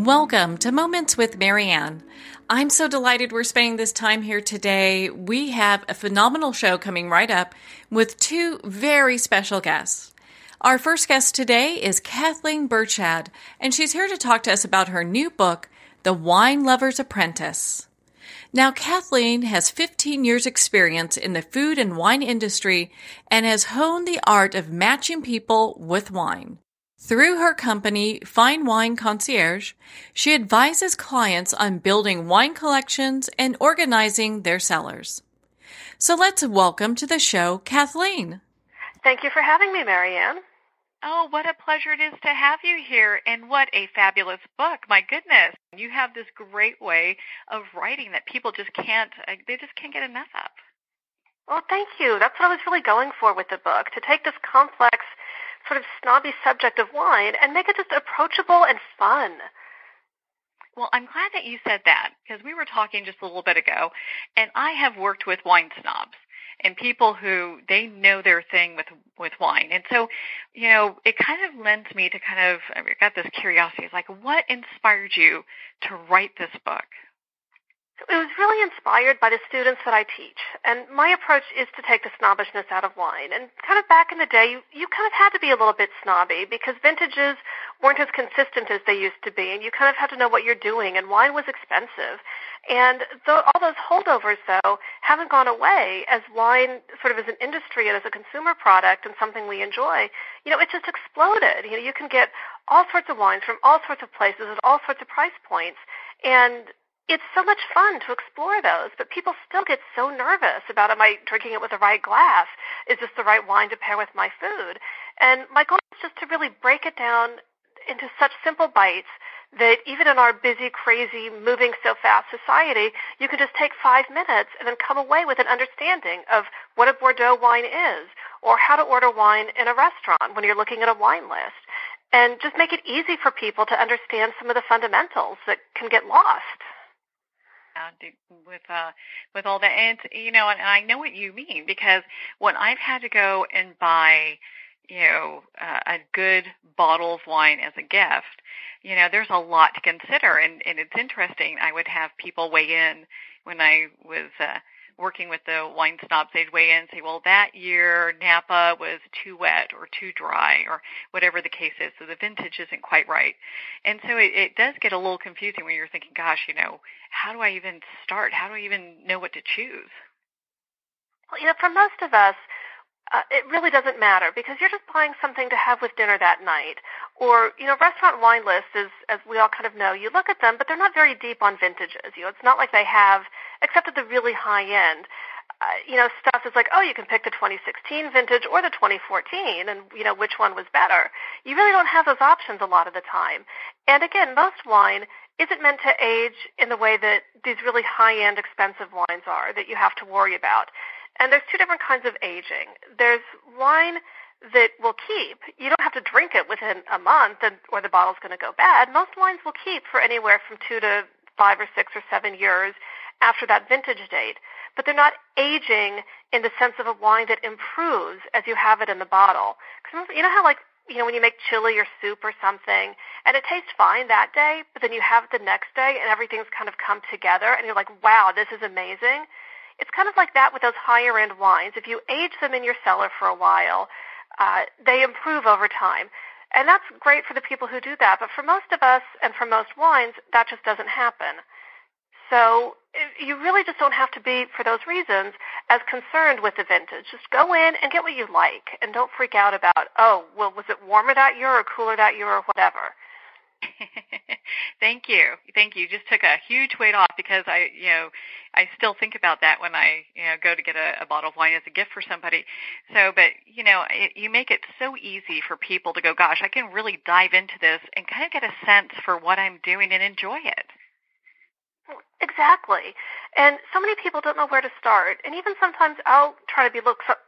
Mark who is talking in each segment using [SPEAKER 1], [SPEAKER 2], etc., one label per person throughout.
[SPEAKER 1] Welcome to Moments with Mary-Ann. I'm so delighted we're spending this time here today. We have a phenomenal show coming right up with two very special guests. Our first guest today is Kathleen Bershad, and she's here to talk to us about her new book, The Wine Lover's Apprentice. Now, Kathleen has 15 years' experience in the food and wine industry and has honed the art of matching people with wine. Through her company, Fine Wine Concierge, she advises clients on building wine collections and organizing their cellars. So let's welcome to the show, Kathleen.
[SPEAKER 2] Thank you for having me, Mary-Ann.
[SPEAKER 3] Oh, what a pleasure it is to have you here, and what a fabulous book. My goodness. You have this great way of writing that people just can't get enough of.
[SPEAKER 2] Well, thank you. That's what I was really going for with the book, to take this complex, sort of snobby subject of wine and make it just approachable and fun.
[SPEAKER 3] Well, I'm glad that you said that, because we were talking just a little bit ago, and I have worked with wine snobs and people who they know their thing with wine. And so, it kind of lends me to I got this curiosity. It's like, what inspired you to write this book?
[SPEAKER 2] It was really inspired by the students that I teach. And my approach is to take the snobbishness out of wine. And kind of back in the day, you kind of had to be a little bit snobby because vintages weren't as consistent as they used to be. And you kind of had to know what you're doing. And wine was expensive. And all those holdovers, though, haven't gone away as wine sort of as an industry and as a consumer product and something we enjoy. It just exploded. You can get all sorts of wines from all sorts of places at all sorts of price points. And it's so much fun to explore those, but people still get so nervous about, am I drinking it with the right glass? Is this the right wine to pair with my food? And my goal is just to really break it down into such simple bites that even in our busy, crazy, moving so fast society, you can just take 5 minutes and then come away with an understanding of what a Bordeaux wine is, or how to order wine in a restaurant when you're looking at a wine list. And just make it easy for people to understand some of the fundamentals that can get lost.
[SPEAKER 3] With all that, and and I know what you mean, because when I've had to go and buy a good bottle of wine as a gift, there's a lot to consider, and it's interesting. I would have people weigh in when I was working with the wine snobs. They'd weigh in and say, well, that year Napa was too wet or too dry or whatever the case is, so the vintage isn't quite right. And so it does get a little confusing when you're thinking, gosh, how do I even start? How do I even know what to choose?
[SPEAKER 2] Well, for most of us, it really doesn't matter because you're just buying something to have with dinner that night. Or, restaurant wine lists, as we all kind of know, you look at them, but they're not very deep on vintages. It's not like they have, except at the really high end, stuff is like, oh, you can pick the 2016 vintage or the 2014 and, which one was better. You really don't have those options a lot of the time. And again, most wine isn't meant to age in the way that these really high-end expensive wines are that you have to worry about. And there's two different kinds of aging. There's wine that will keep. You don't have to drink it within a month or the bottle's going to go bad. Most wines will keep for anywhere from 2 to 5 or 6 or 7 years after that vintage date. But they're not aging in the sense of a wine that improves as you have it in the bottle. Because you know how when you make chili or soup or something, and it tastes fine that day, but then you have it the next day and everything's kind of come together and you're like, wow, this is amazing. It's kind of like that with those higher-end wines. If you age them in your cellar for a while, they improve over time. And that's great for the people who do that. But for most of us and for most wines, that just doesn't happen. So you really just don't have to be, for those reasons, as concerned with the vintage. Just go in and get what you like. And don't freak out about, oh, well, was it warmer that year or cooler that year or whatever.
[SPEAKER 3] Thank you. You just took a huge weight off, because I still think about that when I go to get a bottle of wine as a gift for somebody. So, but you make it so easy for people to go, gosh, I can really dive into this and kind of get a sense for what I'm doing and enjoy it.
[SPEAKER 2] Exactly. And so many people don't know where to start. And even sometimes I'll try to be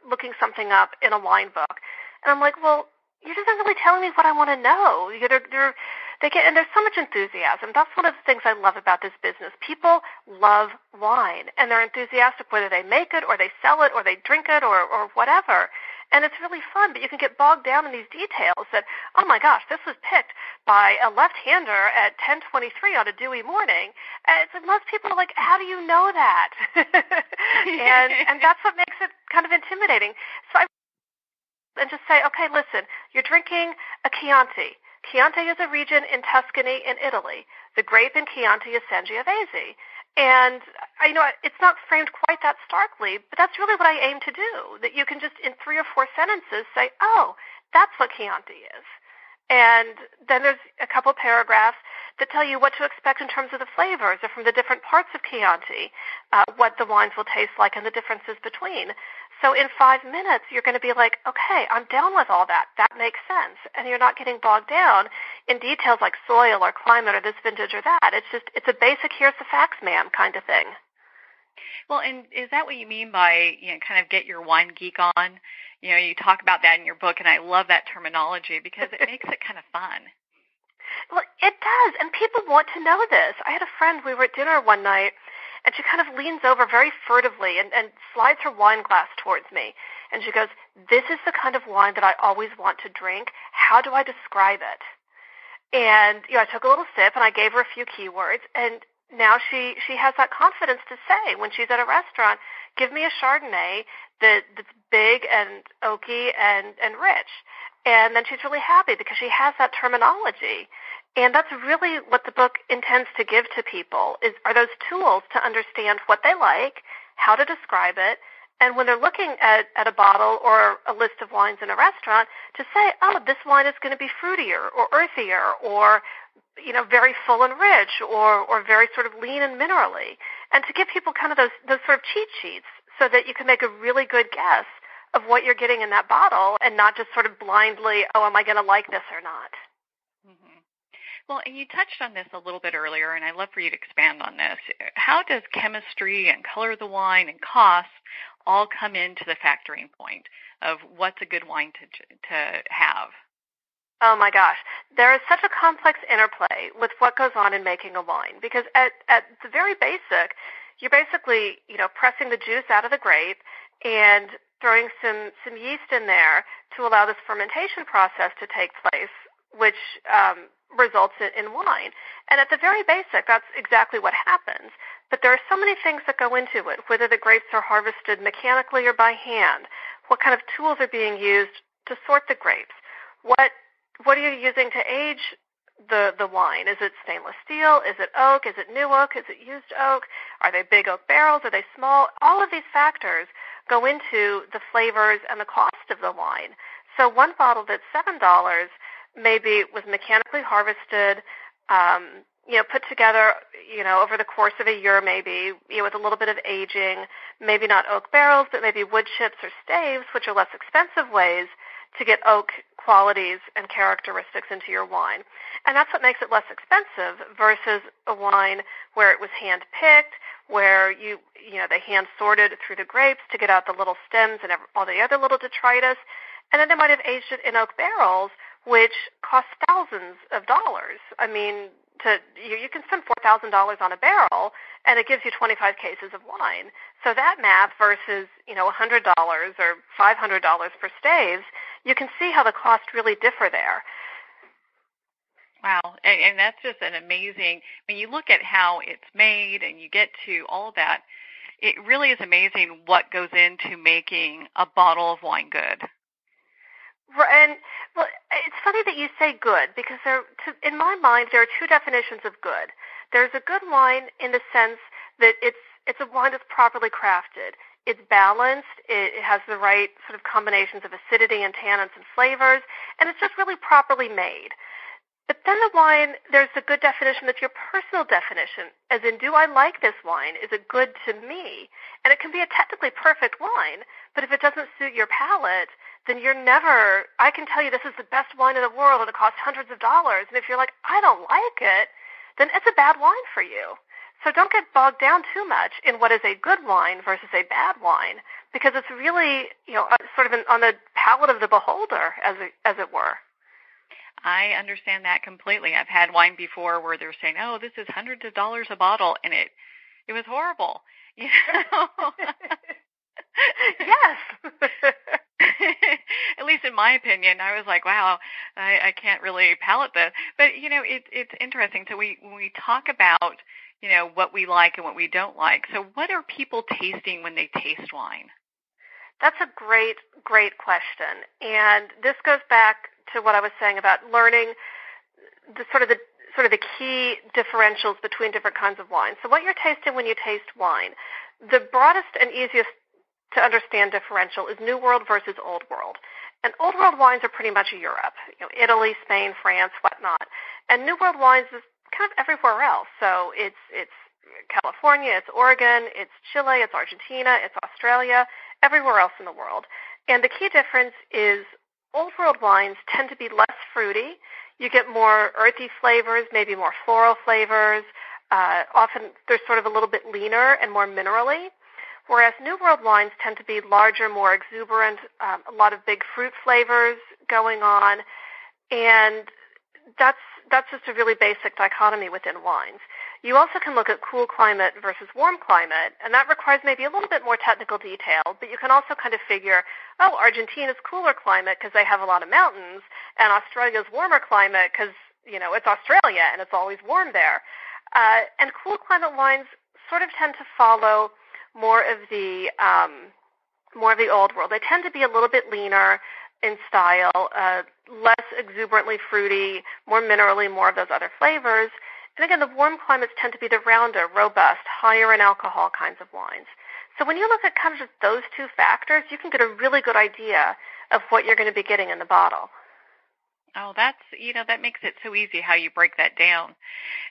[SPEAKER 2] looking something up in a wine book. And I'm like, well, you're just not really telling me what I want to know. And there's so much enthusiasm. That's one of the things I love about this business. People love wine, and they're enthusiastic whether they make it or they sell it or they drink it or whatever. And it's really fun, but you can get bogged down in these details that, oh my gosh, this was picked by a left-hander at 10:23 on a dewy morning. And it's like most people are like, how do you know that? and that's what makes it kind of intimidating. So and just say, okay, listen, you're drinking a Chianti. Chianti is a region in Tuscany in Italy. The grape in Chianti is Sangiovese. And I know it's not framed quite that starkly, but that's really what I aim to do, that you can just in 3 or 4 sentences say, oh, that's what Chianti is. And then there's a couple paragraphs that tell you what to expect in terms of the flavors or from the different parts of Chianti, what the wines will taste like and the differences between. So in 5 minutes, you're going to be like, okay, I'm down with all that. That makes sense. And you're not getting bogged down in details like soil or climate or this vintage or that. It's a basic, here's the facts, ma'am, kind of thing.
[SPEAKER 3] Well, and is that what you mean by, kind of get your wine geek on? You talk about that in your book, and I love that terminology because it makes it kind of fun.
[SPEAKER 2] Well, it does, and people want to know this. I had a friend, we were at dinner one night, and she kind of leans over very furtively and slides her wine glass towards me. And she goes, this is the kind of wine that I always want to drink. How do I describe it? And I took a little sip, and I gave her a few keywords, and now she has that confidence to say when she's at a restaurant, give me a Chardonnay that's big and oaky and rich. And then she's really happy because she has that terminology. And that's really what the book intends to give to people are those tools to understand what they like, how to describe it, and when they're looking at a bottle or a list of wines in a restaurant, to say, oh, this wine is going to be fruitier or earthier or very full and rich or very sort of lean and minerally, and to give people kind of those sort of cheat sheets so that you can make a really good guess of what you're getting in that bottle and not just sort of blindly, oh, am I going to like this or not?
[SPEAKER 3] Mm-hmm. Well, and you touched on this a little bit earlier, and I'd love for you to expand on this. How does chemistry and color of the wine and cost all come into the factoring point of what's a good wine to have?
[SPEAKER 2] Oh, my gosh. There is such a complex interplay with what goes on in making a wine because at the very basic, you're basically, pressing the juice out of the grape and throwing some yeast in there to allow this fermentation process to take place, which results in wine. And at the very basic, that's exactly what happens. But there are so many things that go into it, whether the grapes are harvested mechanically or by hand, what kind of tools are being used to sort the grapes, what are you using to age the wine? Is it stainless steel? Is it oak? Is it new oak? Is it used oak? Are they big oak barrels? Are they small? All of these factors go into the flavors and the cost of the wine. So one bottle that's $7 maybe was mechanically harvested, put together, over the course of a year maybe, with a little bit of aging, maybe not oak barrels, but maybe wood chips or staves, which are less expensive ways to get oak qualities and characteristics into your wine. And that's what makes it less expensive versus a wine where it was hand-picked, where they hand-sorted through the grapes to get out the little stems and all the other little detritus. And then they might have aged it in oak barrels, which cost thousands of dollars. I mean, you can spend $4,000 on a barrel, and it gives you 25 cases of wine. So that math versus, $100 or $500 for staves, you can see how the cost really differ there.
[SPEAKER 3] Wow, and that's just an amazing, when you look at how it's made and you get to all that, it really is amazing what goes into making a bottle of wine good.
[SPEAKER 2] And well, it's funny that you say good because in my mind there are two definitions of good. There's a good wine in the sense that it's a wine that's properly crafted. It's balanced. It has the right sort of combinations of acidity and tannins and flavors, and it's just really properly made. But then the wine, there's a good definition that's your personal definition, as in, do I like this wine? Is it good to me? And it can be a technically perfect wine, but if it doesn't suit your palate, then I can tell you this is the best wine in the world and it costs hundreds of dollars. And if you're like, I don't like it, then it's a bad wine for you. So don't get bogged down too much in what is a good wine versus a bad wine, because it's really, sort of on the palate of the beholder, as it were.
[SPEAKER 3] I understand that completely. I've had wine before where they're saying, oh, this is hundreds of dollars a bottle, and it was horrible.
[SPEAKER 2] Yes.
[SPEAKER 3] least in my opinion, I was like, wow, I can't really palate this. But, it's interesting. So when we talk about, what we like and what we don't like, so what are people tasting when they taste wine?
[SPEAKER 2] That's a great, great question. And this goes back to what I was saying about learning the sort of the key differentials between different kinds of wine. So what you're tasting when you taste wine, the broadest and easiest to understand differential is New World versus Old World. And Old World wines are pretty much Europe, Italy, Spain, France, whatnot. And New World wines is kind of everywhere else. So it's California, it's Oregon, it's Chile, it's Argentina, it's Australia, everywhere else in the world. And the key difference is Old World wines tend to be less fruity. You get more earthy flavors, maybe more floral flavors. Often they're sort of a little bit leaner and more minerally, whereas New World wines tend to be larger, more exuberant, a lot of big fruit flavors going on. And that's just a really basic dichotomy within wines. You also can look at cool climate versus warm climate, and that requires maybe a little bit more technical detail, but you can also kind of figure, Argentina's cooler climate because they have a lot of mountains, and Australia's warmer climate because, it's Australia and it's always warm there. And cool climate wines sort of tend to follow more of the Old World. They tend to be a little bit leaner in style, less exuberantly fruity, more minerally, more of those other flavors. And again, the warm climates tend to be the rounder, robust, higher in alcohol kinds of wines. So when you look at kind of just those two factors, you can get a really good idea of what you're going to be getting in the bottle.
[SPEAKER 3] Oh, that makes it so easy how you break that down.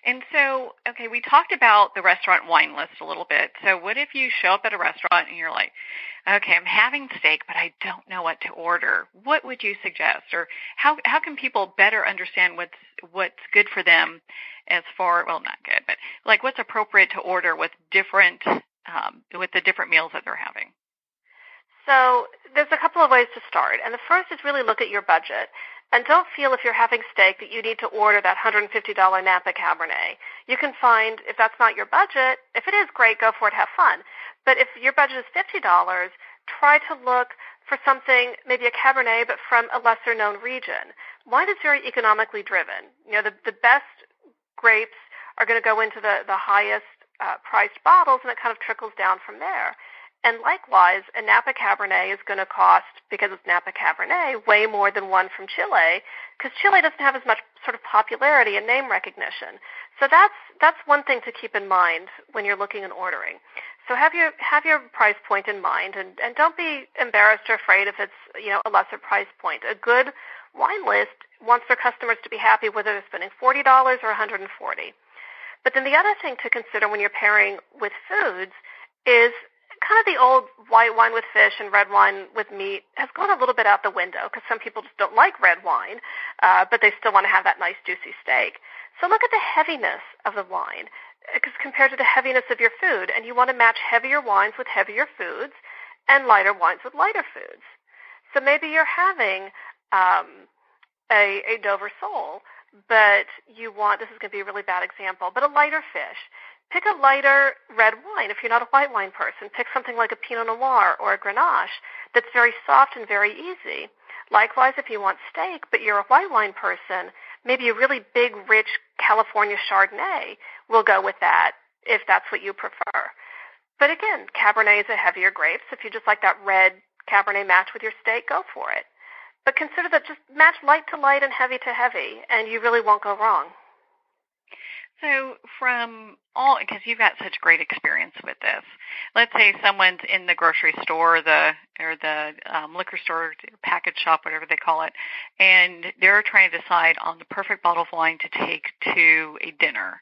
[SPEAKER 3] And so, okay, we talked about the restaurant wine list a little bit. So what if you show up at a restaurant and you're like, okay, I'm having steak, but I don't know what to order. What would you suggest? Or how can people better understand what's good for them as far, well, not good, but like what's appropriate to order with the different meals that they're having?
[SPEAKER 2] So there's a couple of ways to start. And the first is really look at your budget. And don't feel if you're having steak that you need to order that $150 Napa Cabernet. You can find, if that's not your budget, if it is, great, go for it, have fun. But if your budget is $50, try to look for something, maybe a Cabernet, but from a lesser-known region. Wine is very economically driven. The best grapes are going to go into the highest priced bottles, and it kind of trickles down from there. And likewise, a Napa Cabernet is going to cost, because it's Napa Cabernet, way more than one from Chile, because Chile doesn't have as much sort of popularity and name recognition. So that's one thing to keep in mind when you're looking and ordering. So have your price point in mind, and don't be embarrassed or afraid if it's a lesser price point. A good wine list wants their customers to be happy whether they're spending $40 or $140. But then the other thing to consider when you're pairing with foods is kind of the old white wine with fish and red wine with meat has gone a little bit out the window because some people just don't like red wine, but they still want to have that nice juicy steak. So look at the heaviness of the wine compared to the heaviness of your food, and you want to match heavier wines with heavier foods and lighter wines with lighter foods. So maybe you're having a Dover sole, but you want, this is going to be a really bad example, but a lighter fish. Pick a lighter red wine. If you're not a white wine person, pick something like a Pinot Noir or a Grenache that's very soft and very easy. Likewise, if you want steak, but you're a white wine person, maybe a really big, rich California Chardonnay will go with that if that's what you prefer. But again, Cabernet is a heavier grape, so if you just like that red Cabernet match with your steak, go for it. But consider that just match light to light and heavy to heavy, and you really won't go wrong.
[SPEAKER 3] So because you've got such great experience with this, let's say someone's in the grocery store or the liquor store, package shop, whatever they call it, and they're trying to decide on the perfect bottle of wine to take to a dinner.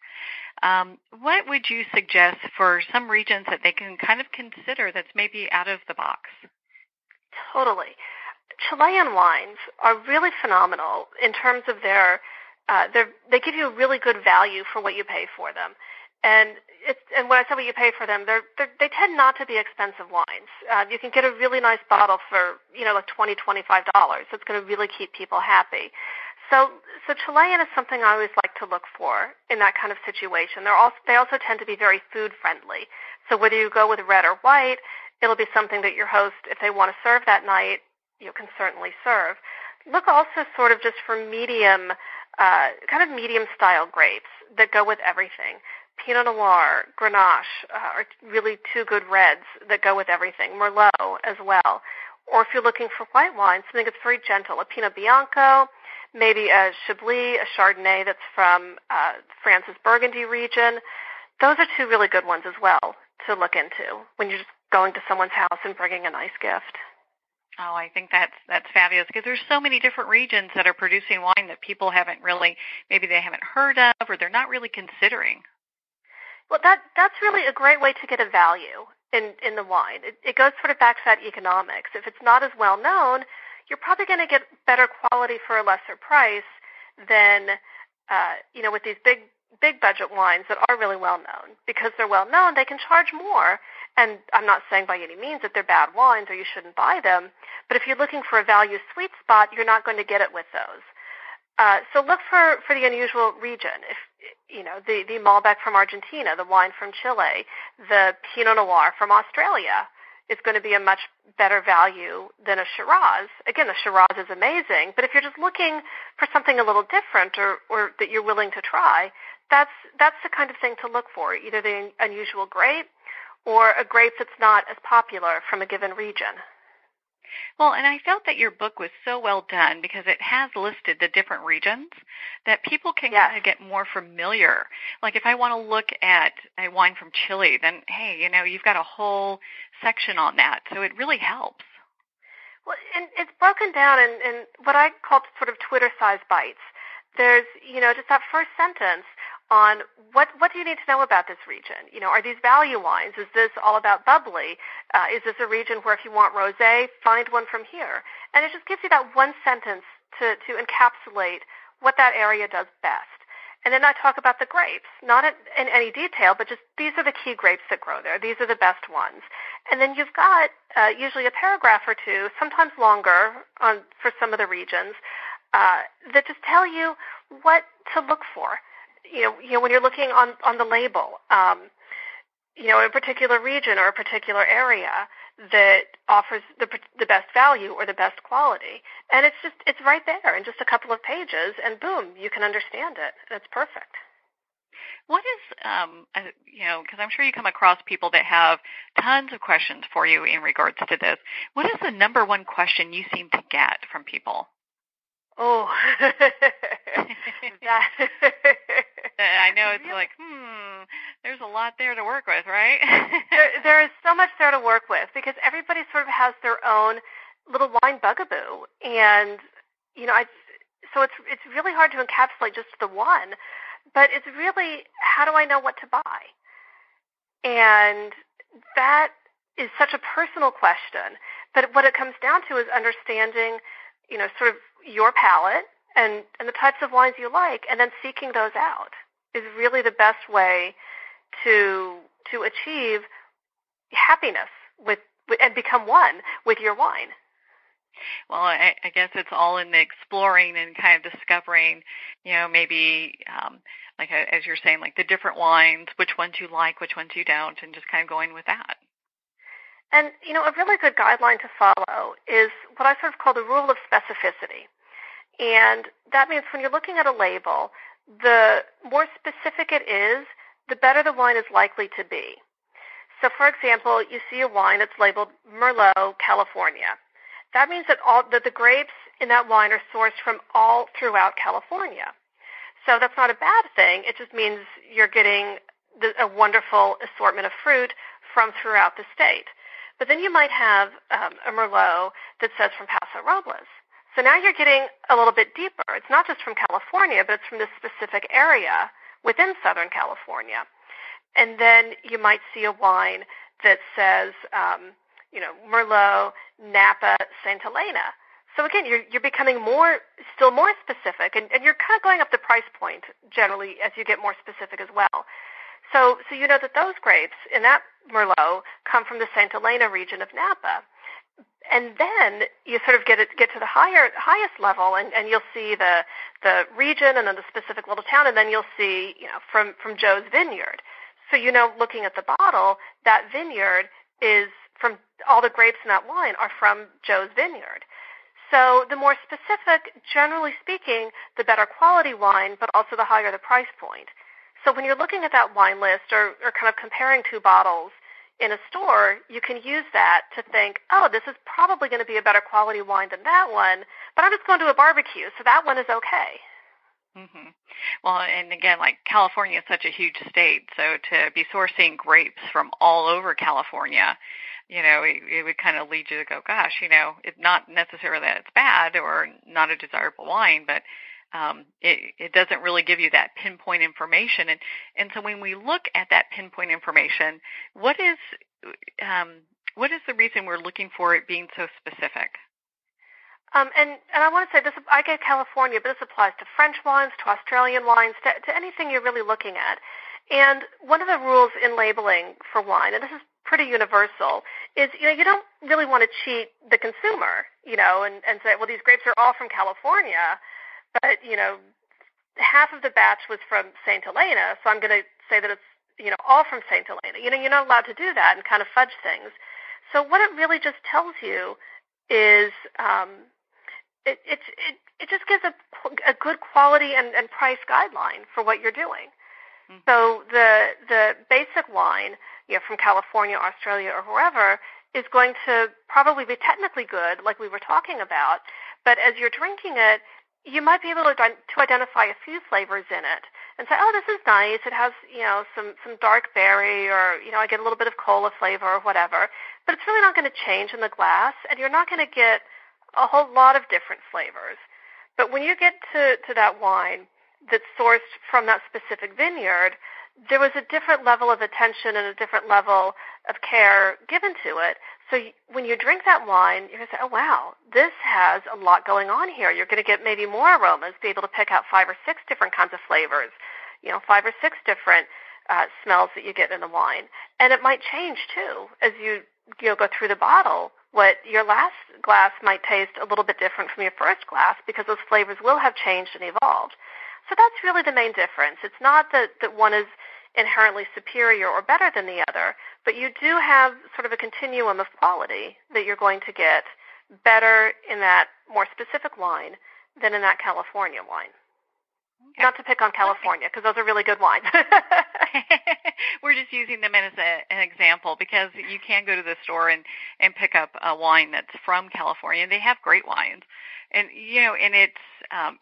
[SPEAKER 3] What would you suggest for some regions that they can kind of consider that's maybe out of the box? Totally.
[SPEAKER 2] Chilean wines are really phenomenal in terms of they give you a really good value for what you pay for them. And when I say what you pay for them, they tend not to be expensive wines. You can get a really nice bottle for, like $20, $25. It's going to really keep people happy. So Chilean is something I always like to look for in that kind of situation. They also tend to be very food friendly. So whether you go with red or white, it'll be something that your host, if they want to serve that night, can certainly serve. Look also sort of just for medium, kind of medium-style grapes that go with everything. Pinot Noir, Grenache are really two good reds that go with everything. Merlot as well. Or if you're looking for white wine, something that's very gentle, a Pinot Bianco, maybe a Chablis, a Chardonnay that's from France's Burgundy region. Those are two really good ones as well to look into when you're just going to someone's house and bringing a nice gift.
[SPEAKER 3] Oh, I think that's fabulous because there's so many different regions that are producing wine that people haven't really, maybe they haven't heard of or they're not really considering.
[SPEAKER 2] Well, that's really a great way to get a value in the wine. It goes sort of back to that economics. If it's not as well known, you're probably going to get better quality for a lesser price than, with these big budget wines that are really well known. Because they're well known, they can charge more. And I'm not saying by any means that they're bad wines or you shouldn't buy them, but if you're looking for a value sweet spot, you're not going to get it with those. So look for the unusual region. If the Malbec from Argentina, the wine from Chile, the Pinot Noir from Australia is going to be a much better value than a Shiraz. Again, the Shiraz is amazing, but if you're just looking for something a little different or that you're willing to try, that's the kind of thing to look for, either the unusual grape or a grape that's not as popular from a given region.
[SPEAKER 3] Well, and I felt that your book was so well done because it has listed the different regions that people can kind of get more familiar. Like if I want to look at a wine from Chile, then, hey, you've got a whole section on that. So it really helps.
[SPEAKER 2] Well, and it's broken down in what I call sort of Twitter-sized bites. There's, just that first sentence on what do you need to know about this region? Are these value wines? Is this all about bubbly? Is this a region where if you want rosé, find one from here? And it just gives you that one sentence to encapsulate what that area does best. And then I talk about the grapes, not in any detail, but just these are the key grapes that grow there. These are the best ones. And then you've got usually a paragraph or two, sometimes longer for some of the regions, that just tell you what to look for. When you're looking on the label, a particular region or a particular area that offers the best value or the best quality. And it's right there in just a couple of pages, and boom, you can understand it. It's perfect.
[SPEAKER 3] What is, because I'm sure you come across people that have tons of questions for you in regards to this. What is the number one question you seem to get from people?
[SPEAKER 2] Oh,
[SPEAKER 3] I know it's like, there's a lot there to work with, right?
[SPEAKER 2] there is so much there to work with because everybody sort of has their own little wine bugaboo, and so it's really hard to encapsulate just the one, but it's really how do I know what to buy, and that is such a personal question. But what it comes down to is understanding, sort of your palate and the types of wines you like, and then seeking those out is really the best way to achieve happiness with and become one with your wine.
[SPEAKER 3] Well, I guess it's all in the exploring and kind of discovering, maybe as you're saying, like the different wines, which ones you like, which ones you don't, and just kind of going with that.
[SPEAKER 2] And, a really good guideline to follow is what I sort of call the rule of specificity. And that means when you're looking at a label, the more specific it is, the better the wine is likely to be. So, for example, you see a wine that's labeled Merlot, California. That means that the grapes in that wine are sourced from all throughout California. So that's not a bad thing. It just means you're getting a wonderful assortment of fruit from throughout the state. But then you might have a Merlot that says from Paso Robles. So now you're getting a little bit deeper. It's not just from California, but it's from this specific area within Southern California. And then you might see a wine that says, Merlot, Napa, St. Helena. So again, you're becoming still more specific, and you're kind of going up the price point generally as you get more specific as well. So you know that those grapes in that Merlot come from the St. Helena region of Napa. And then you sort of get to the highest level, and you'll see the region and then the specific little town, and then you'll see, from Joe's Vineyard. So, looking at the bottle, that vineyard is from all the grapes in that wine are from Joe's Vineyard. So the more specific, generally speaking, the better quality wine, but also the higher the price point. So when you're looking at that wine list or kind of comparing two bottles in a store, you can use that to think, oh, this is probably going to be a better quality wine than that one, but I'm just going to a barbecue, so that one is okay.
[SPEAKER 3] Mm-hmm. Well, and again, like California is such a huge state, so to be sourcing grapes from all over California, it would kind of lead you to go, gosh, it's not necessarily that it's bad or not a desirable wine, but it doesn't really give you that pinpoint information. And so when we look at that pinpoint information, what is the reason we're looking for it being so specific?
[SPEAKER 2] And I want to say this, I get California, but this applies to French wines, to Australian wines, to anything you're really looking at. And one of the rules in labeling for wine, and this is pretty universal, is, you don't really want to cheat the consumer, and say, well, these grapes are all from California, but, half of the batch was from St. Helena, so I'm going to say that it's, all from St. Helena. You're not allowed to do that and kind of fudge things. So what it really just tells you is it just gives a good quality and price guideline for what you're doing. Mm-hmm. So the basic wine, from California, Australia, or wherever, is going to probably be technically good, like we were talking about. But as you're drinking it, you might be able to identify a few flavors in it and say, oh, this is nice. It has, some dark berry, or, I get a little bit of cola flavor or whatever. But it's really not going to change in the glass, and you're not going to get a whole lot of different flavors. But when you get to that wine that's sourced from that specific vineyard, there was a different level of attention and a different level of care given to it. So when you drink that wine, you're going to say, oh, wow, this has a lot going on here. You're going to get maybe more aromas, be able to pick out 5 or 6 different kinds of flavors, 5 or 6 different smells that you get in the wine. And it might change, too, as you go through the bottle. What your last glass might taste a little bit different from your first glass because those flavors will have changed and evolved. So that's really the main difference. It's not that one is inherently superior or better than the other, but you do have sort of a continuum of quality that you're going to get better in that more specific wine than in that California wine. Okay. Not to pick on California, because those are really good wines.
[SPEAKER 3] We're just using them as an example, because you can go to the store and pick up a wine that's from California, and they have great wines. And, and it's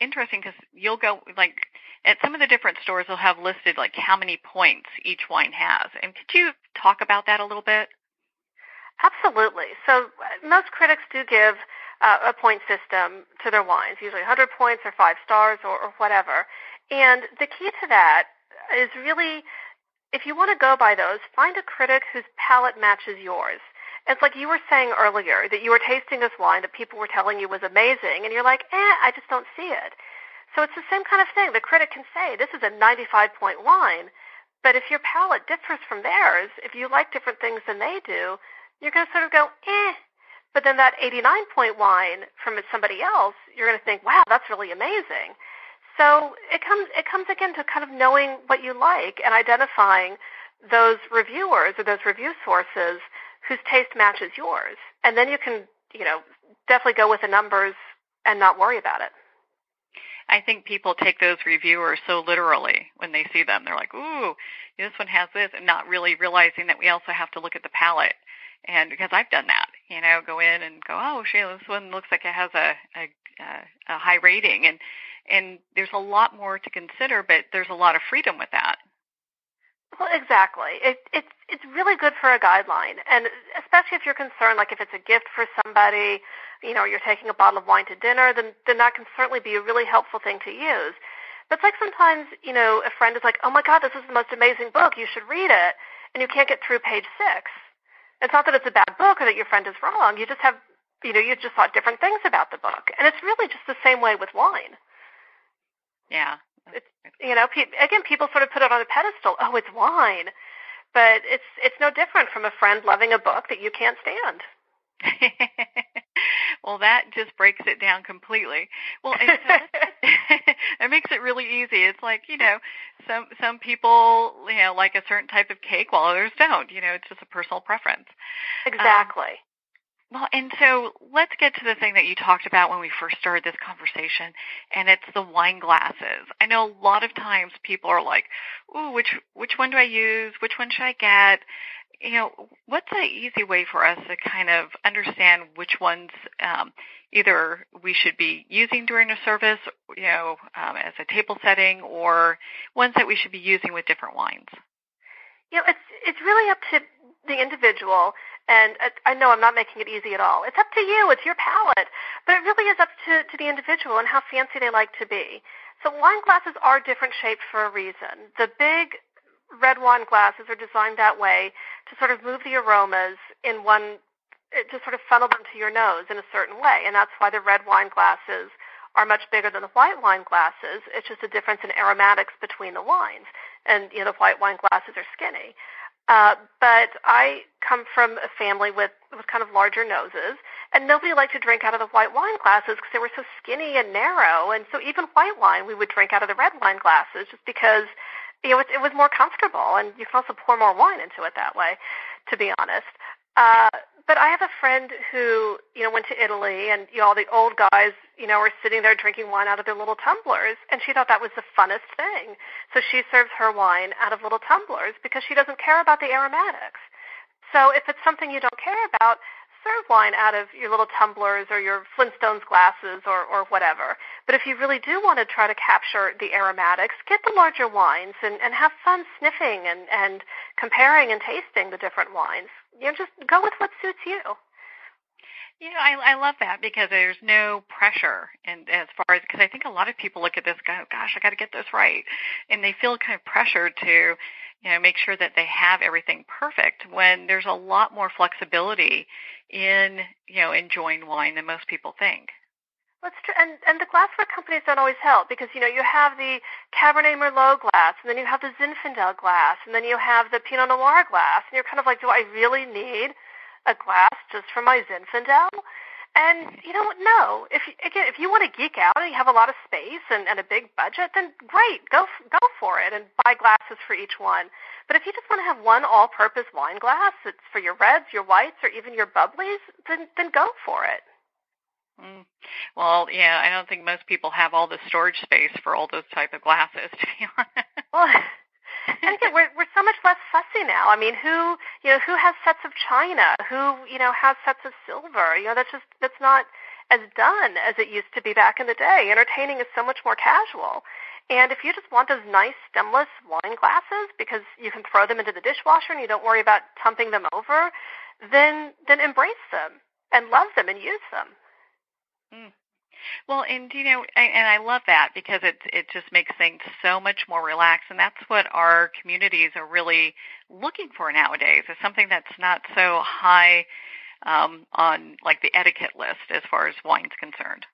[SPEAKER 3] interesting because you'll go, like, at some of the different stores, they'll have listed, like, how many points each wine has. And could you talk about that a little bit?
[SPEAKER 2] Absolutely. So most critics do give a point system to their wines, usually 100 points or 5 stars or whatever. And the key to that is really, if you want to go by those, find a critic whose palate matches yours. It's like you were saying earlier, that you were tasting this wine that people were telling you was amazing, and you're like, I just don't see it. So it's the same kind of thing. The critic can say, this is a 95-point wine, but if your palate differs from theirs, if you like different things than they do, you're going to sort of go, But then that 89-point wine from somebody else, you're going to think, wow, that's really amazing. So it comes again to kind of knowing what you like and identifying those reviewers or those review sources whose taste matches yours. And then you can, definitely go with the numbers and not worry about it.
[SPEAKER 3] I think people take those reviewers so literally when they see them. They're like, ooh, this one has this, and not really realizing that we also have to look at the palate. And because I've done that, go in and go, oh, Sheila, this one looks like it has a high rating. And there's a lot more to consider, but there's a lot of freedom with that.
[SPEAKER 2] Well, exactly. It's really good for a guideline, and especially if you're concerned, like if it's a gift for somebody, you're taking a bottle of wine to dinner, then that can certainly be a really helpful thing to use. But it's like sometimes, a friend is like, oh my God, this is the most amazing book, you should read it, and you can't get through page 6. It's not that it's a bad book or that your friend is wrong. You just have, you just thought different things about the book, and it's really just the same way with wine.
[SPEAKER 3] Yeah.
[SPEAKER 2] Again, people sort of put it on a pedestal. Oh, it's wine. But it's no different from a friend loving a book that you can't stand.
[SPEAKER 3] Well, that just breaks it down completely. Well, and so it makes it really easy. It's like, some people, like a certain type of cake, while others don't. It's just a personal preference.
[SPEAKER 2] Exactly.
[SPEAKER 3] Well, and so let's get to the thing that you talked about when we first started this conversation, and it's the wine glasses. I know a lot of times people are like, "Ooh, which one do I use? Which one should I get?" What's an easy way for us to kind of understand which ones either we should be using during a service, as a table setting, or ones that we should be using with different wines?
[SPEAKER 2] It's really up to the individual, and I know I'm not making it easy at all. It's up to you. It's your palate. But it really is up to the individual and how fancy they like to be. So wine glasses are different shaped for a reason. The big red wine glasses are designed that way to sort of move the aromas to sort of funnel them to your nose in a certain way, and that's why the red wine glasses are much bigger than the white wine glasses. It's just a difference in aromatics between the wines, and the white wine glasses are skinny. But I come from a family with kind of larger noses, and nobody liked to drink out of the white wine glasses because they were so skinny and narrow, and so even white wine we would drink out of the red wine glasses just because it was more comfortable, and you can also pour more wine into it that way, to be honest. But I have a friend who, went to Italy, and all the old guys, were sitting there drinking wine out of their little tumblers, and she thought that was the funnest thing. So she serves her wine out of little tumblers because she doesn't care about the aromatics. So if it's something you don't care about, serve wine out of your little tumblers or your Flintstones glasses or whatever. But if you really do want to try to capture the aromatics, get the larger wines and have fun sniffing and comparing and tasting the different wines. Just go with what suits you.
[SPEAKER 3] I love that because there's no pressure, and as far as, because I think a lot of people look at this, go, gosh, I got to get this right, and they feel kind of pressured to, make sure that they have everything perfect when there's a lot more flexibility in, enjoying wine than most people think.
[SPEAKER 2] That's true, and the glassware companies don't always help because, you have the Cabernet Merlot glass, and then you have the Zinfandel glass, and then you have the Pinot Noir glass, and you're kind of like, do I really need a glass just for my Zinfandel? And, no. If you want to geek out and you have a lot of space and a big budget, then great, go for it and buy glasses for each one. But if you just want to have one all-purpose wine glass that's for your reds, your whites, or even your bubblies, then go for it.
[SPEAKER 3] Well, I don't think most people have all the storage space for all those type of glasses, to be honest.
[SPEAKER 2] Well, and again, we're so much less fussy now. I mean, who has sets of china? Who, has sets of silver? That's not as done as it used to be back in the day. Entertaining is so much more casual. And if you just want those nice stemless wine glasses because you can throw them into the dishwasher and you don't worry about tumping them over, then embrace them and love them and use them.
[SPEAKER 3] Well, and I love that because it just makes things so much more relaxed, and that's what our communities are really looking for nowadays. Is something that's not so high on like the etiquette list as far as wine's concerned.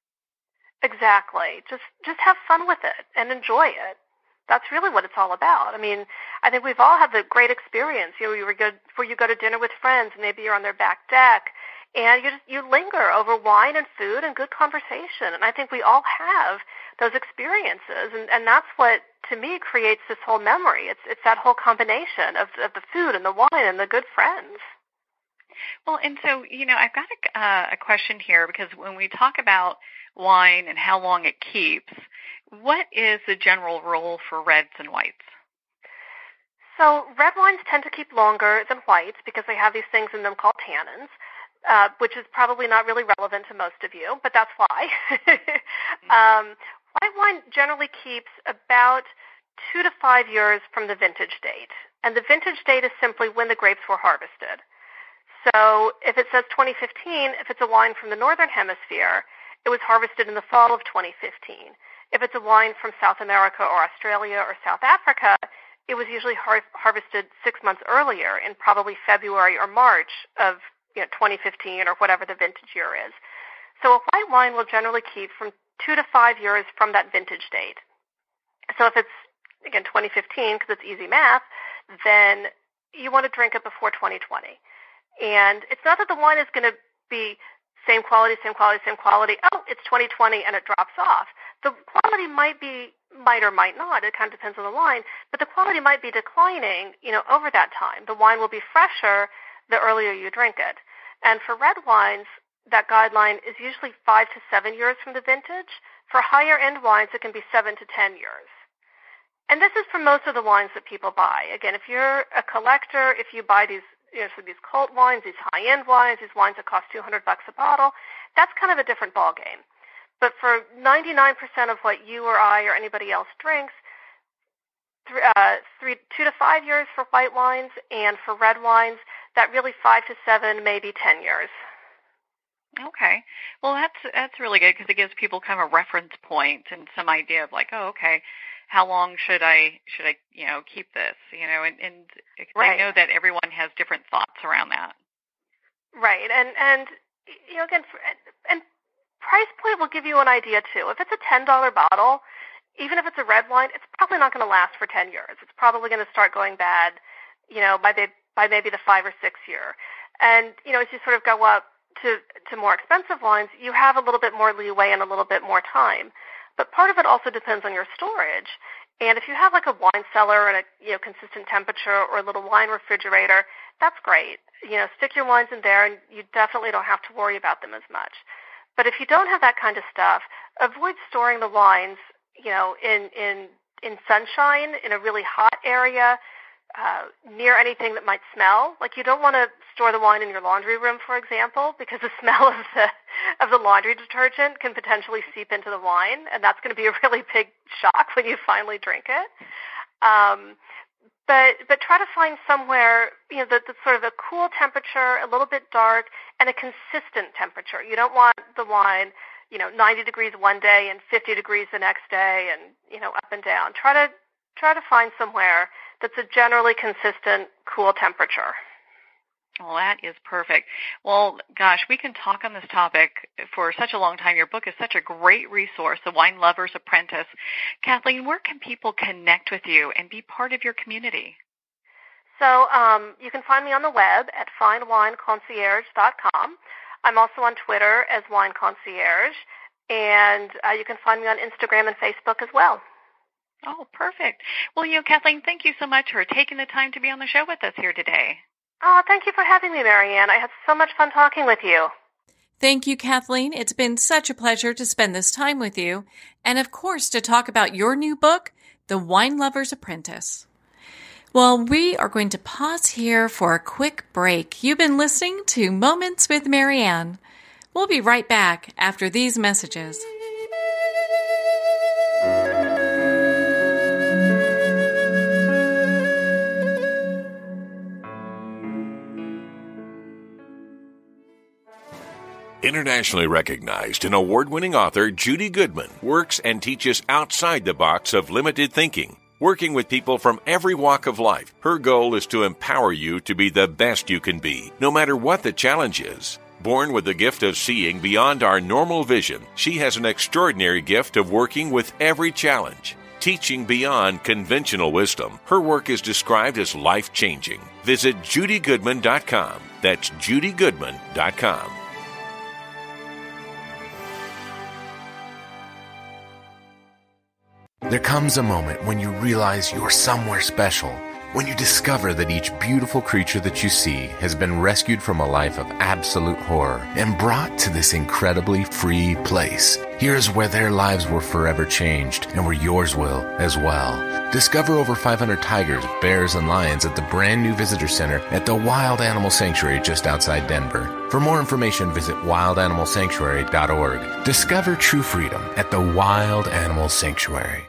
[SPEAKER 2] Exactly. Just have fun with it and enjoy it. That's really what it's all about. I mean, I think we've all had the great experience. Where you go to dinner with friends, and maybe you're on their back deck. And you linger over wine and food and good conversation. And I think we all have those experiences. And that's what, to me, creates this whole memory. It's that whole combination of the food and the wine and the good friends.
[SPEAKER 3] Well, and so, I've got a question here because when we talk about wine and how long it keeps, what is the general rule for reds and whites?
[SPEAKER 2] So red wines tend to keep longer than whites because they have these things in them called tannins. Which is probably not really relevant to most of you, but that's why. White wine generally keeps about 2 to 5 years from the vintage date. And the vintage date is simply when the grapes were harvested. So if it says 2015, if it's a wine from the northern hemisphere, it was harvested in the fall of 2015. If it's a wine from South America or Australia or South Africa, it was usually harvested 6 months earlier in probably February or March of 2015 or whatever the vintage year is. So a white wine will generally keep from 2 to 5 years from that vintage date. So if it's, again, 2015, because it's easy math, then you want to drink it before 2020. And it's not that the wine is going to be same quality. Oh, it's 2020 and it drops off. The quality might or might not. It kind of depends on the wine. But the quality might be declining, over that time. The wine will be fresher the earlier you drink it. And for red wines, that guideline is usually 5 to 7 years from the vintage. For higher-end wines, it can be 7 to 10 years. And this is for most of the wines that people buy. Again, if you're a collector, if you buy these, so these cult wines, these high-end wines, these wines that cost $200 a bottle, that's kind of a different ballgame. But for 99% of what you or I or anybody else drinks, 2 to 5 years for white wines, and for red wines, that really 5 to 7, maybe 10 years.
[SPEAKER 3] Okay. Well, that's really good because it gives people kind of a reference point and some idea of like, oh, okay, how long should I keep this? And
[SPEAKER 2] right.
[SPEAKER 3] I know that everyone has different thoughts around that.
[SPEAKER 2] Right. And again, and price point will give you an idea too. If it's a $10 bottle, even if it's a red wine, it's probably not going to last for 10 years. It's probably going to start going bad, by maybe the 5 or 6 year. And, as you sort of go up to more expensive wines, you have a little bit more leeway and a little bit more time. But part of it also depends on your storage. And if you have like a wine cellar and a consistent temperature or a little wine refrigerator, that's great. Stick your wines in there and you definitely don't have to worry about them as much. But if you don't have that kind of stuff, avoid storing the wines, in sunshine, in a really hot area, near anything that might smell. Like you don't want to store the wine in your laundry room, for example, because the smell of the laundry detergent can potentially seep into the wine, and that's going to be a really big shock when you finally drink it. But try to find somewhere that's sort of a cool temperature, a little bit dark, and a consistent temperature. You don't want the wine 90 degrees one day and 50 degrees the next day, and up and down. Try to find somewhere that's a generally consistent, cool temperature.
[SPEAKER 3] Well, that is perfect. Well, gosh, we can talk on this topic for such a long time. Your book is such a great resource, The Wine Lover's Apprentice. Kathleen, where can people connect with you and be part of your community?
[SPEAKER 2] So you can find me on the web at finewineconcierge.com. I'm also on Twitter as Wine Concierge, and you can find me on Instagram and Facebook as well.
[SPEAKER 3] Oh, perfect. Well, Kathleen, thank you so much for taking the time to be on the show with us here today.
[SPEAKER 2] Oh, thank you for having me, Marianne. I had so much fun talking with you.
[SPEAKER 1] Thank you, Kathleen. It's been such a pleasure to spend this time with you, and of course to talk about your new book, The Wine Lover's Apprentice. Well, we are going to pause here for a quick break. You've been listening to Moments with Marianne. We'll be right back after these messages.
[SPEAKER 4] Internationally recognized and award-winning author Judy Goodman works and teaches outside the box of limited thinking. Working with people from every walk of life, her goal is to empower you to be the best you can be, no matter what the challenge is. Born with the gift of seeing beyond our normal vision, she has an extraordinary gift of working with every challenge. Teaching beyond conventional wisdom, her work is described as life-changing. Visit judygoodman.com. That's judygoodman.com.
[SPEAKER 5] There comes a moment when you realize you're somewhere special, when you discover that each beautiful creature that you see has been rescued from a life of absolute horror and brought to this incredibly free place. Here's where their lives were forever changed and where yours will as well. Discover over 500 tigers, bears, and lions at the brand new visitor center at the Wild Animal Sanctuary just outside Denver. For more information, visit wildanimalsanctuary.org. Discover true freedom at the Wild Animal Sanctuary.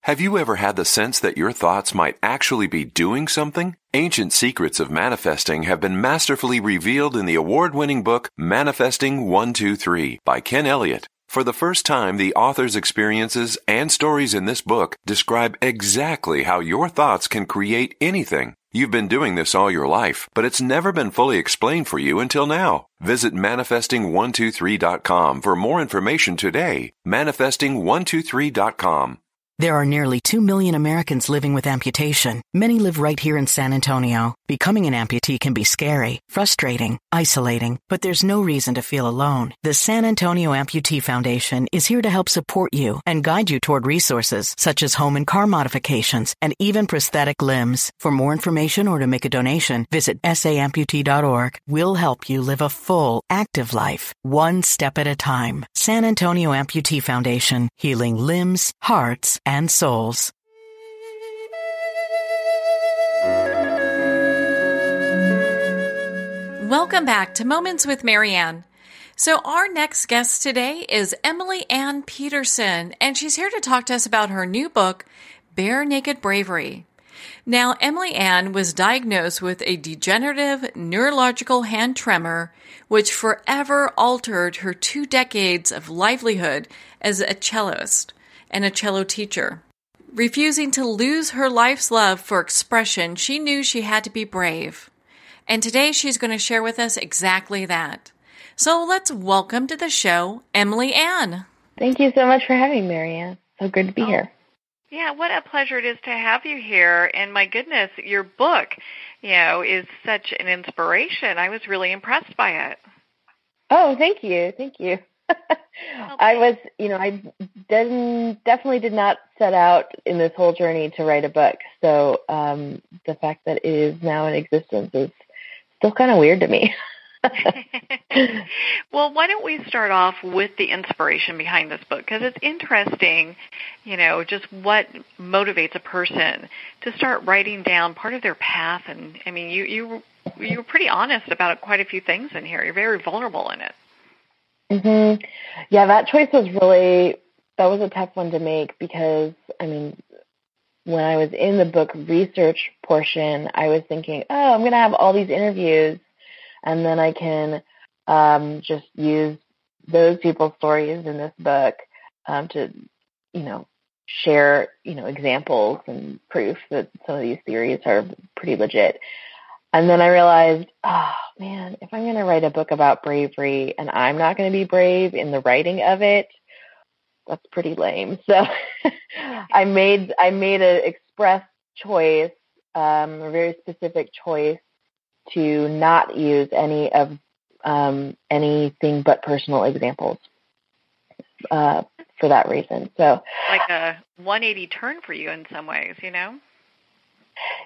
[SPEAKER 6] Have you ever had the sense that your thoughts might actually be doing something? Ancient secrets of manifesting have been masterfully revealed in the award-winning book Manifesting 123 by Ken Elliott. For the first time, the author's experiences and stories in this book describe exactly how your thoughts can create anything. You've been doing this all your life, but it's never been fully explained for you until now. Visit manifesting123.com for more information today. Manifesting123.com.
[SPEAKER 7] There are nearly 2 million Americans living with amputation. Many live right here in San Antonio. Becoming an amputee can be scary, frustrating, isolating, but there's no reason to feel alone. The San Antonio Amputee Foundation is here to help support you and guide you toward resources such as home and car modifications and even prosthetic limbs. For more information or to make a donation, visit saamputee.org. We'll help you live a full, active life, one step at a time. San Antonio Amputee Foundation, healing limbs, hearts, and souls.
[SPEAKER 1] Welcome back to Moments with Marianne. So our next guest today is Emily-Ann-Peterson, and she's here to talk to us about her new book, Bare-Naked-Bravery. Now, Emily-Ann was diagnosed with a degenerative neurological hand tremor, which forever altered her 2 decades of livelihood as a cellist and a cello teacher. Refusing to lose her life's love for expression, she knew she had to be brave. And today she's going to share with us exactly that. So let's welcome to the show, Emily-Ann.
[SPEAKER 8] Thank you so much for having me, Marianne. So good to be here.
[SPEAKER 3] Yeah, what a pleasure it is to have you here. And my goodness, your book, is such an inspiration. I was really impressed by it.
[SPEAKER 8] Oh, thank you. Thank you. I was, I definitely did not set out in this whole journey to write a book. So the fact that it is now in existence is still kind of weird to me.
[SPEAKER 3] Well, why don't we start off with the inspiration behind this book? Because it's interesting, just what motivates a person to start writing down part of their path. And, I mean, you were pretty honest about quite a few things in here. You're very vulnerable in it.
[SPEAKER 8] Mm-hmm. Yeah, that choice was a tough one to make because, when I was in the book research portion, I was thinking, I'm going to have all these interviews and then I can just use those people's stories in this book to, share, examples and proof that some of these theories are pretty legit. And then I realized, if I'm going to write a book about bravery and I'm not going to be brave in the writing of it, that's pretty lame. So I made an express choice, a very specific choice to not use any of anything but personal examples for that reason. So
[SPEAKER 3] like a 180 turn for you in some ways,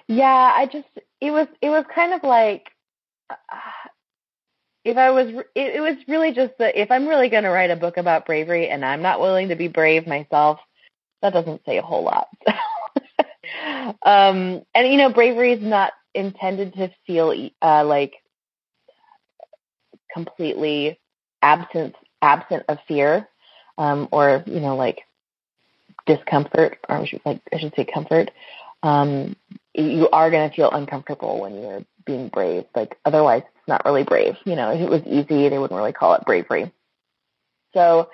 [SPEAKER 8] Yeah, it was kind of like it was really just that if I'm really going to write a book about bravery and I'm not willing to be brave myself, that doesn't say a whole lot. And bravery is not intended to feel like completely absent of fear, or like discomfort, or I should say comfort. You are going to feel uncomfortable when you're being brave. Like otherwise, it's not really brave. If it was easy, they wouldn't really call it bravery. So,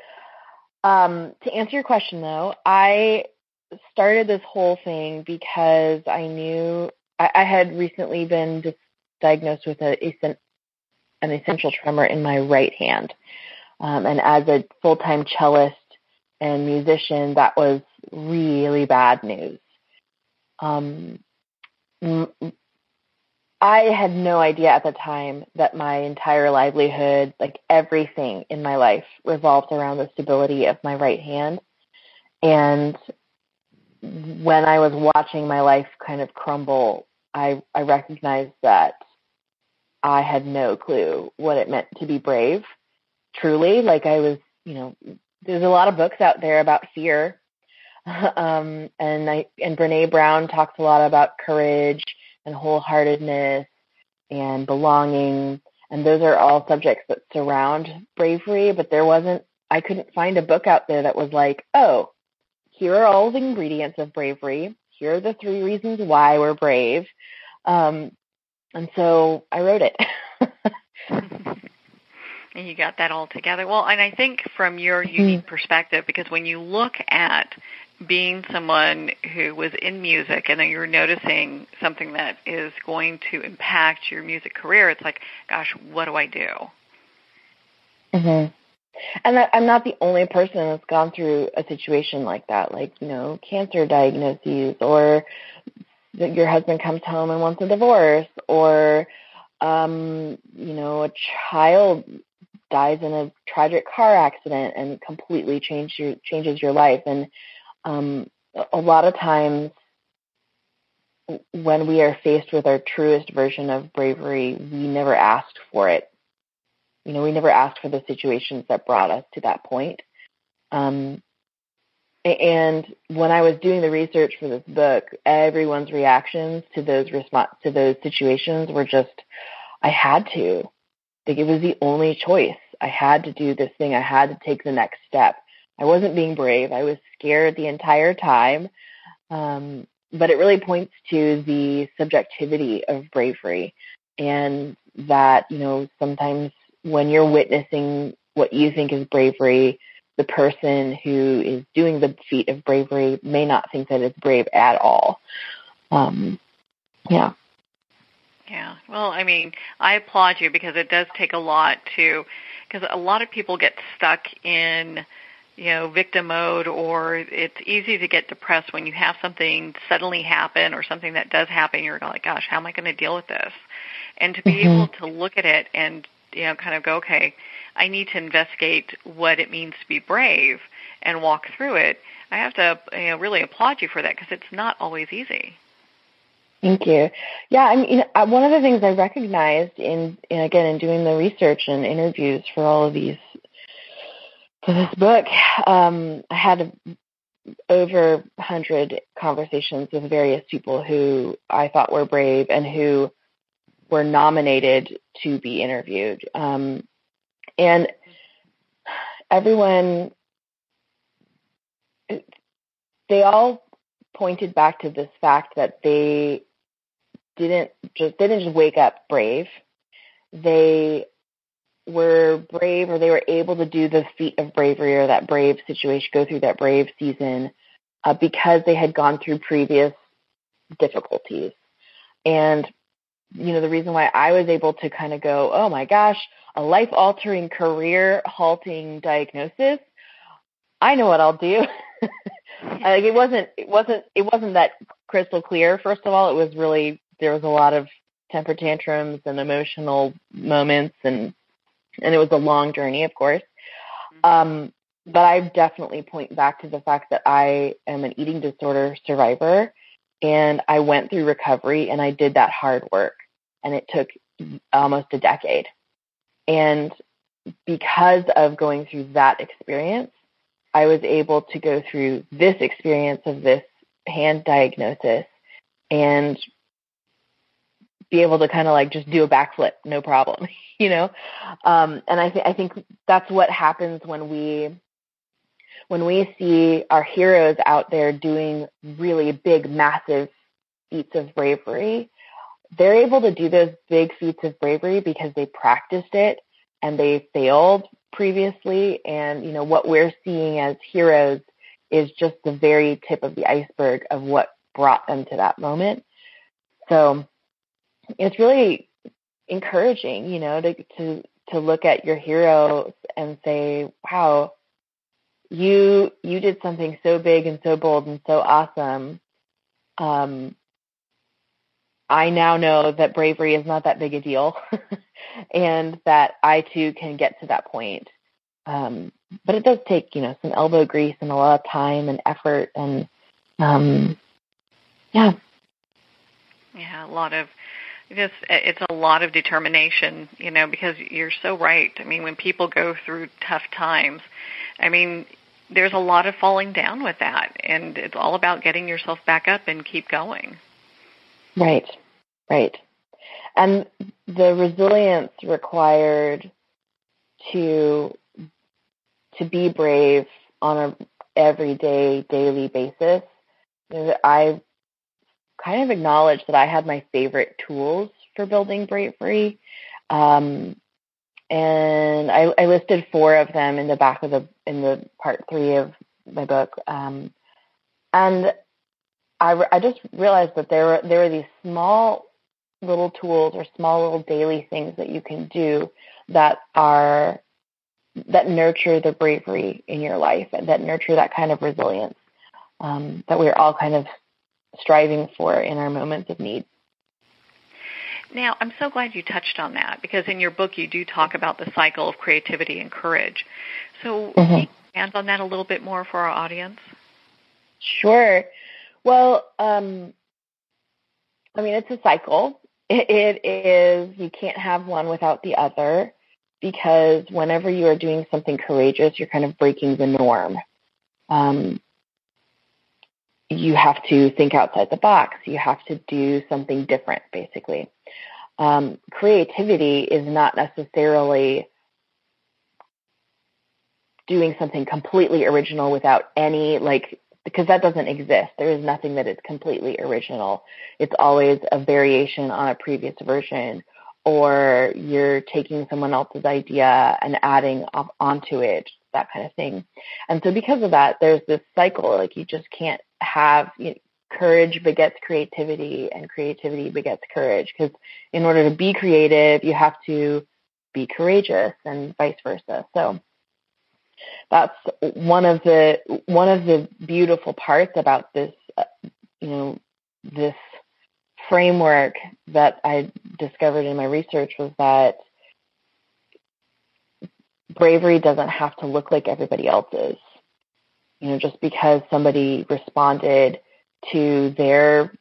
[SPEAKER 8] to answer your question, though, I started this whole thing because I knew I had recently been diagnosed with an essential tremor in my right hand. And as a full-time cellist and musician, that was really bad news. I had no idea at the time that my entire livelihood, like everything in my life, revolved around the stability of my right hand. And when I was watching my life kind of crumble, I recognized that I had no clue what it meant to be brave, truly. Like I was, there's a lot of books out there about fear. And Brene Brown talks a lot about courage and wholeheartedness and belonging. And those are all subjects that surround bravery, but I couldn't find a book out there that was like, here are all the ingredients of bravery. Here are the 3 reasons why we're brave. And so I wrote it.
[SPEAKER 3] And you got that all together. Well, and I think from your unique perspective, because when you look at being someone who was in music and then you're noticing something that is going to impact your music career, it's like, gosh, what do I do?
[SPEAKER 8] Mm-hmm. And I'm not the only person that's gone through a situation like that, like, cancer diagnoses, or that your husband comes home and wants a divorce, or, a child dies in a tragic car accident and completely changes your life. And a lot of times when we are faced with our truest version of bravery, we never asked for it. We never asked for the situations that brought us to that point. And when I was doing the research for this book, everyone's reactions to those situations were just, I had to. Like, it was the only choice. I had to do this thing. I had to take the next step. I wasn't being brave. I was scared the entire time. But it really points to the subjectivity of bravery, and that, sometimes when you're witnessing what you think is bravery, the person who is doing the feat of bravery may not think that it's brave at all. Yeah.
[SPEAKER 3] Yeah. Well, I mean, I applaud you, because it does take a lot because a lot of people get stuck in, victim mode, or it's easy to get depressed when you have something suddenly happen, or something that does happen. You're like, gosh, how am I going to deal with this? And to be able to look at it and, kind of go, okay, I need to investigate what it means to be brave and walk through it. I have to really applaud you for that, because it's not always easy.
[SPEAKER 8] Thank you. Yeah, I mean, one of the things I recognized in doing the research and interviews for this book, I had over 100 conversations with various people who I thought were brave and who were nominated to be interviewed. And everyone, they all pointed back to this fact that they didn't just wake up brave. They were brave, or they were able to do the feat of bravery, or that brave situation, go through that brave season, because they had gone through previous difficulties. And, the reason why I was able to kind of go, oh my gosh, a life-altering, career-halting diagnosis, I know what I'll do. Like, it wasn't that crystal clear. First of all, it was really, there was a lot of temper tantrums and emotional moments, and it was a long journey, of course. But I definitely point back to the fact that I am an eating disorder survivor, and I went through recovery, and I did that hard work, and it took almost a decade. And because of going through that experience, I was able to go through this experience of this hand diagnosis and be able to kind of like just do a backflip, no problem, And I think that's what happens when we see our heroes out there doing really big, massive feats of bravery. They're able to do those big feats of bravery because they practiced it and they failed previously. And, what we're seeing as heroes is just the very tip of the iceberg of what brought them to that moment. So it's really encouraging, to look at your heroes and say, wow, you did something so big and so bold and so awesome. I now know that bravery is not that big a deal and that I too can get to that point. But it does take, some elbow grease and a lot of time and effort and, yeah.
[SPEAKER 3] Yeah, it's a lot of determination, because you're so right. I mean, when people go through tough times, there's a lot of falling down with that, and it's all about getting yourself back up and keep going.
[SPEAKER 8] Right. And the resilience required to be brave on a everyday, daily basis, I kind of acknowledged that I had my favorite tools for building bravery. And I listed 4 of them in the back of in the part 3 of my book. And I just realized that there were these small little tools or small little daily things that you can do that are that nurture the bravery in your life and that nurture that kind of resilience that we're all kind of striving for in our moments of need.
[SPEAKER 3] Now, I'm so glad you touched on that, because in your book you do talk about the cycle of creativity and courage. So can you expand on that a little bit more for our audience?
[SPEAKER 8] Sure. Well, it's a cycle. It is, you can't have one without the other, because whenever you are doing something courageous, you're kind of breaking the norm. You have to think outside the box. You have to do something different, basically. Creativity is not necessarily doing something completely original without any, because that doesn't exist. There is nothing that is completely original. It's always a variation on a previous version, or you're taking someone else's idea and adding onto it, that kind of thing. And so because of that, there's this cycle, you just can't have, courage begets creativity and creativity begets courage, because in order to be creative, you have to be courageous and vice versa. So that's one of the beautiful parts about this, this framework that I discovered in my research, was that bravery doesn't have to look like everybody else's. Just because somebody responded to their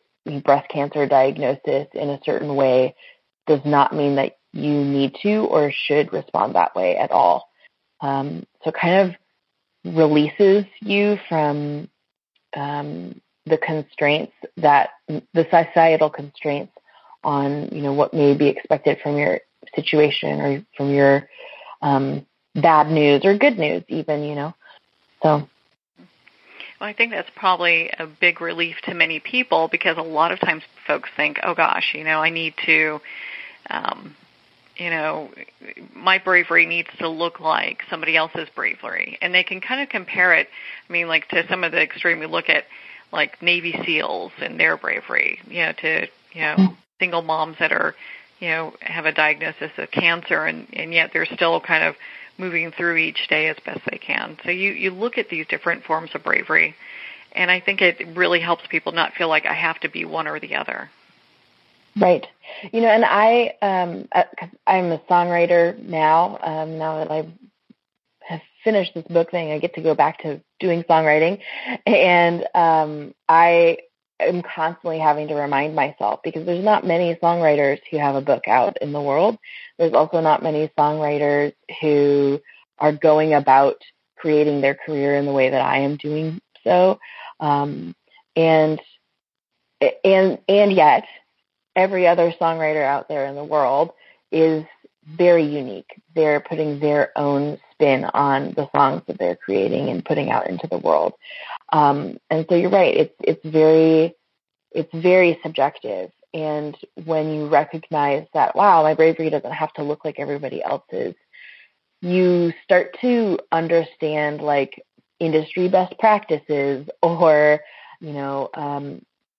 [SPEAKER 8] breast cancer diagnosis in a certain way does not mean that you need to or should respond that way at all. So it kind of releases you from the constraints, the societal constraints on, what may be expected from your situation or from your bad news or good news even, So.
[SPEAKER 3] Well, I think that's probably a big relief to many people, because a lot of times folks think, oh gosh, I need to, my bravery needs to look like somebody else's bravery. And they can kind of compare it, to some of the extreme. We look at Navy SEALs and their bravery, to, single moms that are, have a diagnosis of cancer, and yet they're still kind of moving through each day as best they can. So you look at these different forms of bravery, and I think it really helps people not feel like I have to be one or the other.
[SPEAKER 8] Right. And I'm a songwriter now. Now that I have finished this book thing, I get to go back to doing songwriting, and I am constantly having to remind myself, because there's not many songwriters who have a book out in the world. There's also not many songwriters who are going about creating their career in the way that I am doing so. And yet every other songwriter out there in the world is very unique. They're putting their own spin on the songs that they're creating and putting out into the world. And so you're right. It's very subjective. And when you recognize that, wow, my bravery doesn't have to look like everybody else's, you start to understand industry best practices, or,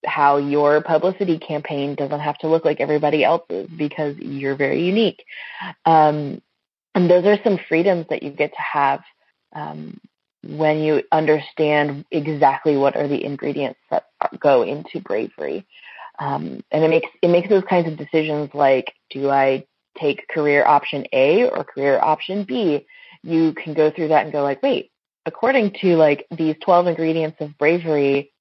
[SPEAKER 8] how your publicity campaign doesn't have to look like everybody else's, because you're very unique. And those are some freedoms that you get to have when you understand exactly what are the ingredients that go into bravery. And it makes those kinds of decisions, like, do I take career option A or career option B? You can go through that and go wait, according to these 12 ingredients of bravery,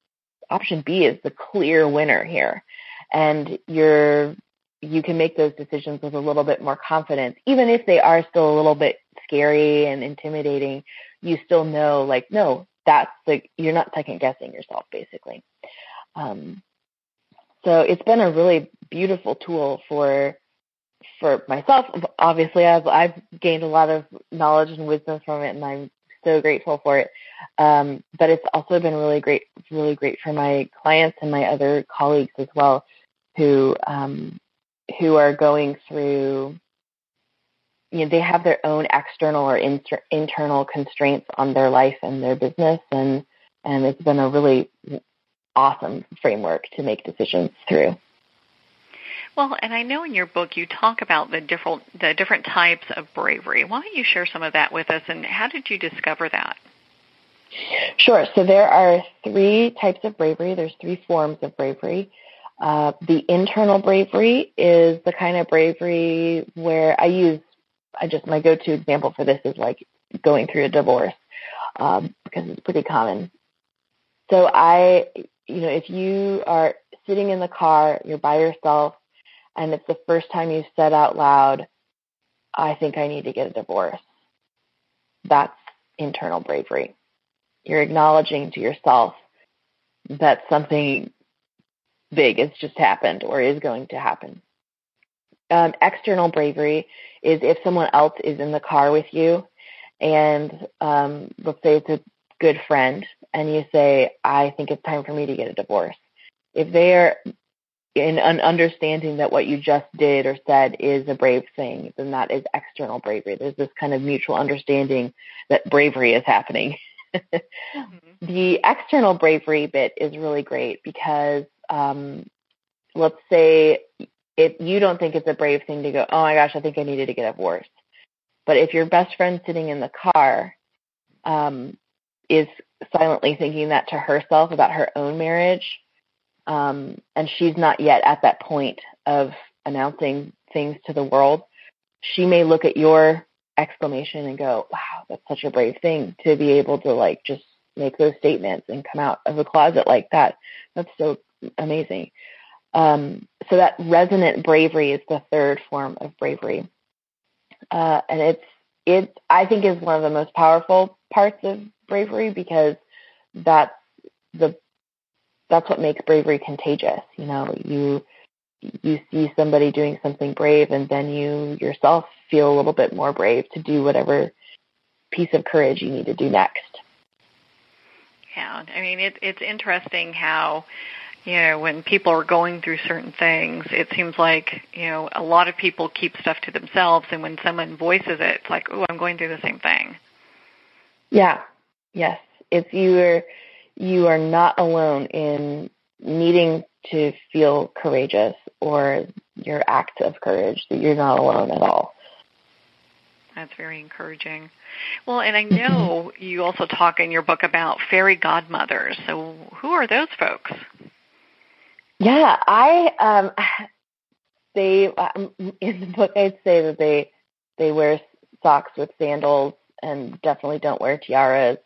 [SPEAKER 8] option B is the clear winner here. And you can make those decisions with a little bit more confidence, even if they are still a little bit scary and intimidating. You still know, no, you're not second guessing yourself, basically. So it's been a really beautiful tool for myself. Obviously, I've gained a lot of knowledge and wisdom from it, and I'm so grateful for it. But it's also been really great for my clients and my other colleagues as well, who are going through, they have their own external or internal constraints on their life and their business, and it's been a really awesome framework to make decisions through.
[SPEAKER 3] Well, and I know in your book you talk about the different types of bravery. Why don't you share some of that with us, and how did you discover that?
[SPEAKER 8] Sure. So there are 3 types of bravery. There's 3 forms of bravery. The internal bravery is the kind of bravery where my go-to example for this is like going through a divorce, because it's pretty common. So if you are sitting in the car, you're by yourself, and it's the first time you said out loud, I think I need to get a divorce. That's internal bravery. You're acknowledging to yourself that something big has just happened or is going to happen. External bravery is if someone else is in the car with you, and let's say it's a good friend, and you say, I think it's time for me to get a divorce. If they are in an understanding that what you just did or said is a brave thing, then that is external bravery. There's this kind of mutual understanding that bravery is happening. Mm-hmm. The external bravery bit is really great because let's say if you don't think it's a brave thing to go, oh my gosh, I think I needed to get a divorce. But if your best friend sitting in the car is silently thinking that to herself about her own marriage, and she's not yet at that point of announcing things to the world, she may look at your exclamation and go, wow, that's such a brave thing to be able to like just make those statements and come out of the closet like that. That's so amazing. So that resonant bravery is the 3rd form of bravery. And it I think is one of the most powerful parts of bravery, because that's what makes bravery contagious. You see somebody doing something brave, and then you yourself feel a little bit more brave to do whatever piece of courage you need to do next.
[SPEAKER 3] Yeah, I mean, it's interesting how, when people are going through certain things, it seems like, a lot of people keep stuff to themselves, and when someone voices it, it's like, oh, I'm going through the same thing. Yeah.
[SPEAKER 8] Yes. It's you are not alone in needing to feel courageous or your act of courage, that you're not alone at all.
[SPEAKER 3] That's very encouraging. Well, and I know you also talk in your book about fairy godmothers. So who are those folks?
[SPEAKER 8] Yeah, in the book I'd say that they wear socks with sandals and definitely don't wear tiaras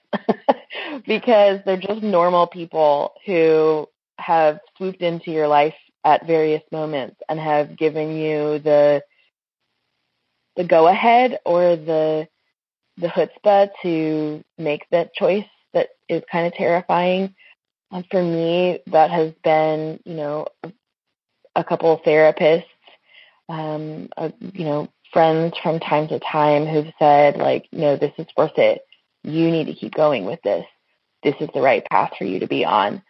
[SPEAKER 8] because they're just normal people who have swooped into your life at various moments and have given you the go-ahead or the chutzpah to make that choice that is kind of terrifying. And for me, that has been, a couple of therapists, friends from time to time who've said, like, no, this is worth it. You need to keep going with this. This is the right path for you to be on.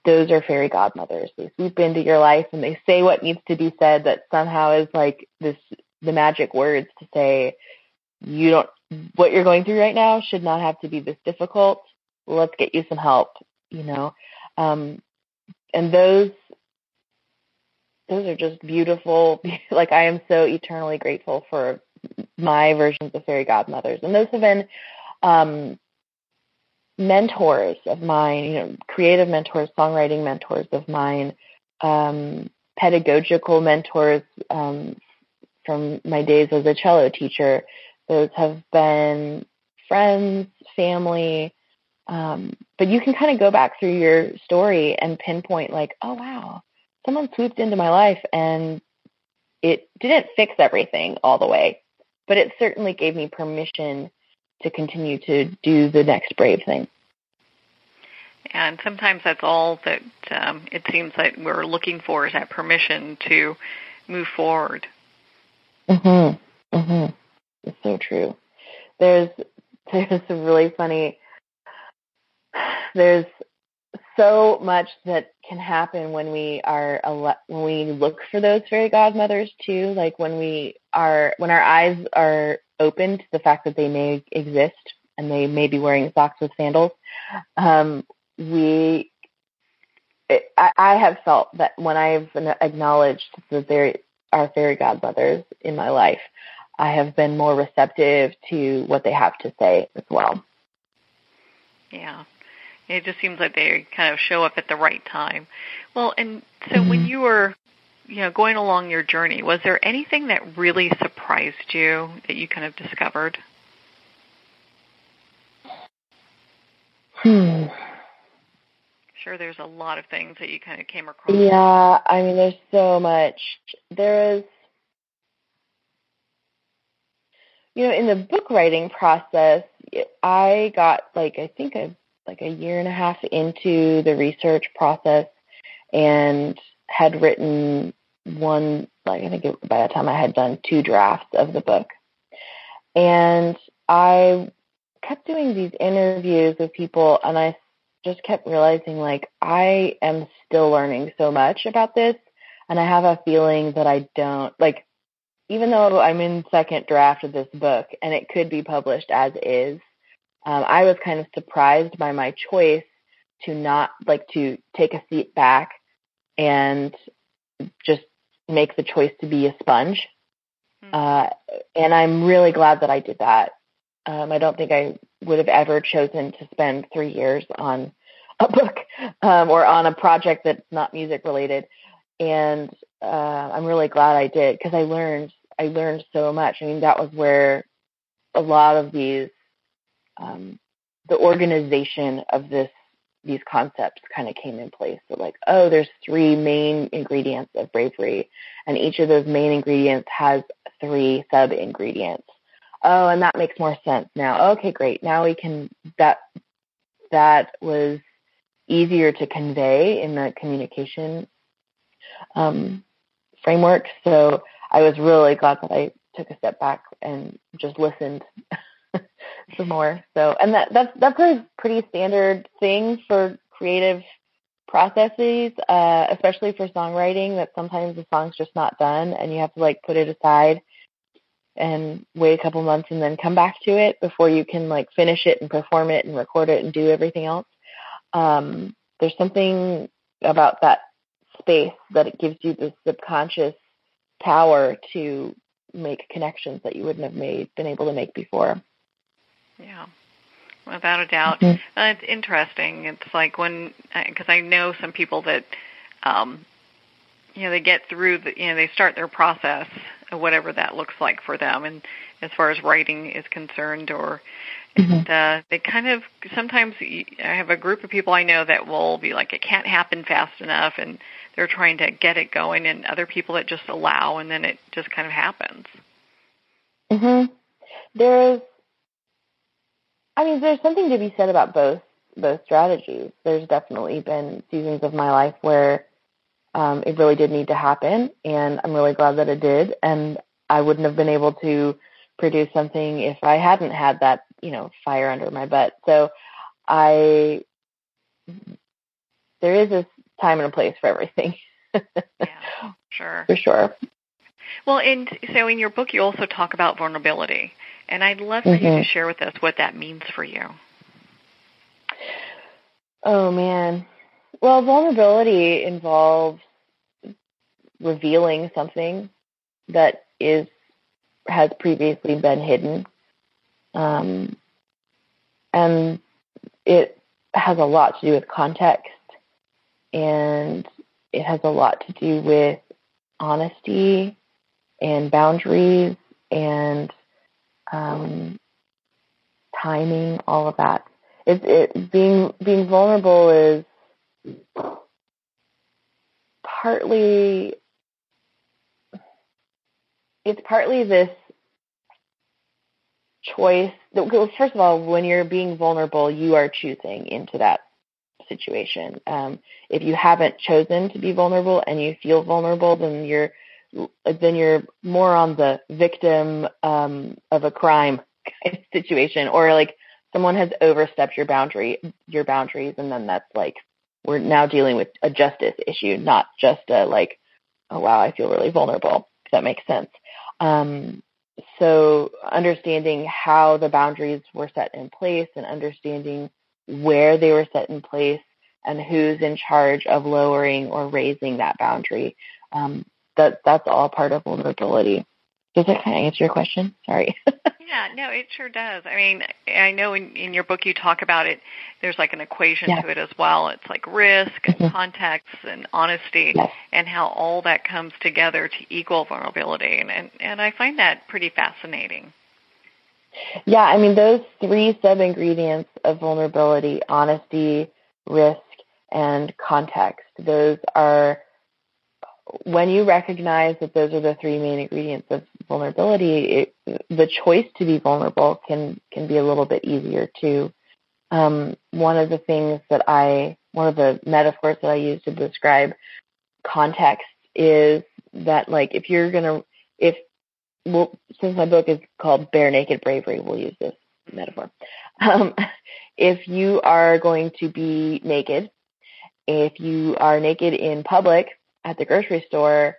[SPEAKER 8] Those are fairy godmothers. They swoop into your life and they say what needs to be said that somehow is like the magic words to say, what you're going through right now should not have to be this difficult. Let's get you some help, and those are just beautiful. Like, I am so eternally grateful for my versions of fairy godmothers. And those have been mentors of mine, creative mentors, songwriting mentors of mine, pedagogical mentors from my days as a cello teacher. Those have been friends, family, but you can kind of go back through your story and pinpoint like, oh, wow, someone swooped into my life and it didn't fix everything all the way, but it certainly gave me permission to continue to do the next brave thing.
[SPEAKER 3] And sometimes that's all that it seems like we're looking for, is that permission to move forward.
[SPEAKER 8] Mm-hmm. Mm-hmm. It's so true. There's some really funny, there's so much that can happen when we look for those fairy godmothers too. Like when our eyes are open to the fact that they may exist and they may be wearing socks with sandals, we I have felt that when I've acknowledged that there are fairy godmothers in my life, I have been more receptive to what they have to say as well.
[SPEAKER 3] Yeah. It just seems like they kind of show up at the right time. Well, and so when you were, going along your journey, was there anything that really surprised you that you kind of discovered? Sure, there's a lot of things that you kind of came across.
[SPEAKER 8] Yeah, I mean, there's so much. There is, in the book writing process, I got I think a year and a half into the research process and had written one, by that time I had done 2 drafts of the book. And I kept doing these interviews with people, and I just kept realizing, I am still learning so much about this, and I have a feeling that I don't, even though I'm in second draft of this book, and it could be published as is, I was kind of surprised by my choice to not, to take a seat back and just make the choice to be a sponge. And I'm really glad that I did that. I don't think I would have ever chosen to spend 3 years on a book or on a project that's not music related. And I'm really glad I did, because I learned so much. I mean, that was where a lot of these, the organization of these concepts kind of came in place. So there's 3 main ingredients of bravery, and each of those main ingredients has 3 sub-ingredients. Oh, and that makes more sense now. Okay, great. Now we can, that was easier to convey in the communication framework. So I was really glad that I took a step back and just listened some more. So, and that's a pretty standard thing for creative processes, especially for songwriting, that sometimes the song's just not done and you have to put it aside and wait a couple months and then come back to it before you can finish it and perform it and record it and do everything else. There's something about that space that it gives you this subconscious power to make connections that you wouldn't have been able to make before.
[SPEAKER 3] Yeah, without a doubt. It's interesting. It's because I know some people that, they get through they start their process, whatever that looks like for them, and as far as writing is concerned, and they kind of, sometimes I have a group of people I know that will be it can't happen fast enough, and they're trying to get it going, and other people that just allow, and then it just kind of happens.
[SPEAKER 8] There's something to be said about both strategies. There's definitely been seasons of my life where it really did need to happen, and I'm really glad that it did, and I wouldn't have been able to produce something if I hadn't had that, fire under my butt. So there is a time and a place for everything.
[SPEAKER 3] Yeah, sure.
[SPEAKER 8] For sure.
[SPEAKER 3] Well, and so in your book, you also talk about vulnerability, and I'd love for you to share with us what that means for you.
[SPEAKER 8] Oh, man. Well, vulnerability involves revealing something that has previously been hidden. And it has a lot to do with context, and it has a lot to do with honesty and boundaries and timing, all of that. Being vulnerable is partly this choice. First of all, when you're being vulnerable, you are choosing into that situation. If you haven't chosen to be vulnerable and you feel vulnerable, then you're more on the victim of a crime kind of situation, or someone has overstepped your boundaries, and then that's we're now dealing with a justice issue, not just a oh wow, I feel really vulnerable, if that makes sense. So understanding how the boundaries were set in place and understanding where they were set in place and who's in charge of lowering or raising that boundary. That's all part of vulnerability. Does that kind of answer your question? Sorry.
[SPEAKER 3] Yeah, no, it sure does. I mean, I know in your book you talk about it, there's like an equation to it as well. It's like risk, and context, and honesty, and how all that comes together to equal vulnerability. And I find that pretty fascinating.
[SPEAKER 8] Yeah, I mean, those three sub-ingredients of vulnerability, honesty, risk, and context, those are, when you recognize that those are the three main ingredients of vulnerability, the choice to be vulnerable can be a little bit easier too. One of the metaphors that I use to describe context is that, like, since my book is called Bare-Naked-Bravery, we'll use this metaphor. If you are going to be naked, if you are naked in public at the grocery store,